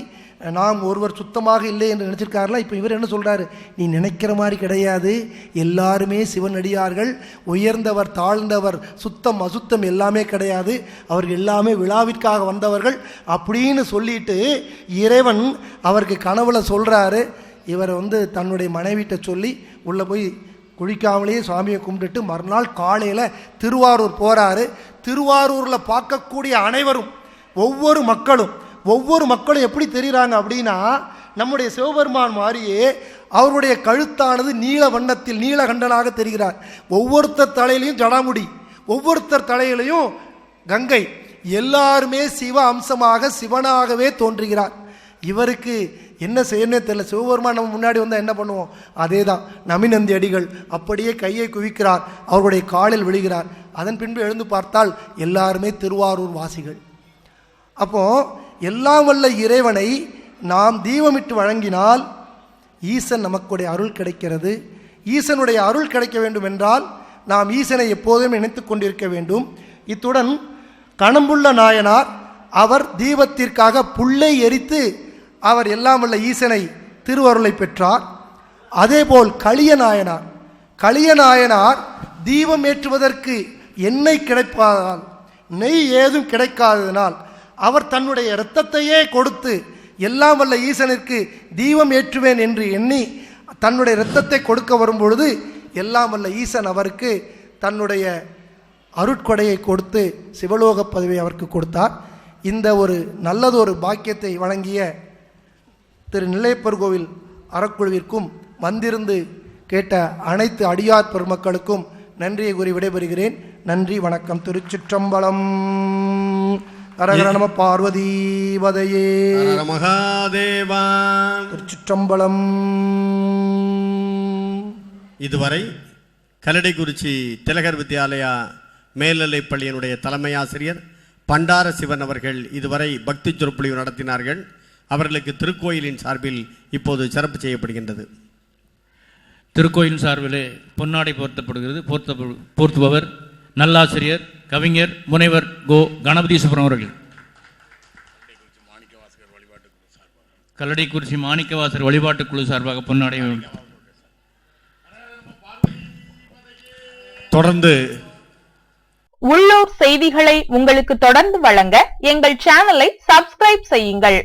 நாம் ஒருவர் சுத்தமாக இல்லை என்று நினச்சிருக்காருல. இப்போ இவர் என்ன சொல்கிறாரு, நீ நினைக்கிற மாதிரி கிடையாது, எல்லாருமே சிவனடியார்கள், உயர்ந்தவர் தாழ்ந்தவர் சுத்தம் அசுத்தம் எல்லாமே கிடையாது, அவர்கள் எல்லாமே விழாவிற்காக வந்தவர்கள் அப்படின்னு சொல்லிட்டு இறைவன் அவருக்கு கனவுல சொல்கிறாரு. இவர் தன்னுடைய மனைவிட்ட சொல்லி உள்ளே போய் குளிக்காமலேயே சுவாமியை கும்பிட்டுட்டு மறுநாள் காலையில் திருவாரூர் போகிறாரு. திருவாரூரில் பார்க்கக்கூடிய அனைவரும் ஒவ்வொரு மக்களும் எப்படி தெரிகிறாங்க அப்படின்னா, நம்முடைய சிவபெருமான் மாதிரியே அவருடைய கழுத்தானது நீல வண்ணத்தில் நீலகண்டனாக தெரிகிறார். ஒவ்வொருத்தர் தலையிலையும் ஜடாமுடி, ஒவ்வொருத்தர் தலையிலையும் கங்கை, எல்லாருமே சிவ அம்சமாக சிவனாகவே தோன்றுகிறார். இவருக்கு என்ன செய்யணும்னே தெரியல. சிவபெருமான் நம்ம முன்னாடி வந்தால் என்ன பண்ணுவோம், அதே தான். நமிநந்தி அடிகள் அப்படியே கையை குவிக்கிறார், அவருடைய காலில் விழுகிறார். அதன் பின்பு எழுந்து பார்த்தால் எல்லாருமே திருவாரூர் வாசிகள். அப்போ எல்லாம் வல்ல இறைவனை நாம் தீபமிட்டு வழங்கினால் ஈசன் நமக்குடைய அருள் கிடைக்கிறது. ஈசனுடைய அருள் கிடைக்க வேண்டும் என்றால் நாம் ஈசனை எப்போதும் நினைத்து கொண்டிருக்க வேண்டும். இத்துடன் கணம்புள்ள நாயனார் அவர் தீபத்திற்காக புல்லை எரித்து அவர் எல்லாம் வல்ல ஈசனை திருவருளை பெற்றார். அதேபோல் கலியநாயனார் தீபம் ஏற்றுவதற்கு எண்ணெய் கிடைப்பாதால், நெய் ஏதும் கிடைக்காததினால் அவர் தன்னுடைய இரத்தத்தையே கொடுத்து எல்லாம் வல்ல ஈசனிற்கு தீபம் ஏற்றுவேன் என்று எண்ணி தன்னுடைய இரத்தத்தை கொடுக்க வரும்பொழுது எல்லாம் வல்ல ஈசன் அவருக்கு தன்னுடைய அருட்கொடையை கொடுத்து சிவலோக பதவியை அவருக்கு கொடுத்தார். இந்த ஒரு நல்லதொரு பாக்கியத்தை வழங்கிய திரு நெல்லையப்பர் கோவில் அறக்குழுவிற்கும் வந்திருந்து கேட்ட அனைத்து அடியார் பெருமக்களுக்கும் நன்றியை கூறி விடைபெறுகிறேன். நன்றி, வணக்கம். திருச்சிற்றம்பலம். ஹரஹர நம பார்வதீபதையே மகாதேவா. திருச்சிற்றம்பலம். இதுவரை கல்லடைக்குறிச்சி திலகர் வித்யாலயா மேல்நிலைப் பள்ளியினுடைய தலைமை ஆசிரியர் பண்டார சிவன் அவர்கள் இதுவரை பக்தி சொற்பொழிவு நடத்தினார்கள். அவர்களுக்கு திருக்கோயிலின் சார்பில் இப்போது சிறப்பு செய்யப்படுகின்றது. திருக்கோயில் சார்பிலே பொன்னாடை போர்த்தப்படுகிறது. போர்த்துபவர் நல்லாசிரியர் கவிஞர் முனைவர் கோ கணபதீஸ்வரன் அவர்கள். கல்லடைக்குறிச்சி மாணிக்கவாசர் வழிபாட்டுக்குழு சார்பாக பொன்னாடை. தொடர்ந்து உள்ளூர் செய்திகளை உங்களுக்கு தொடர்ந்து வழங்க எங்கள் சேனலை சப்ஸ்கிரைப் செய்யுங்கள்.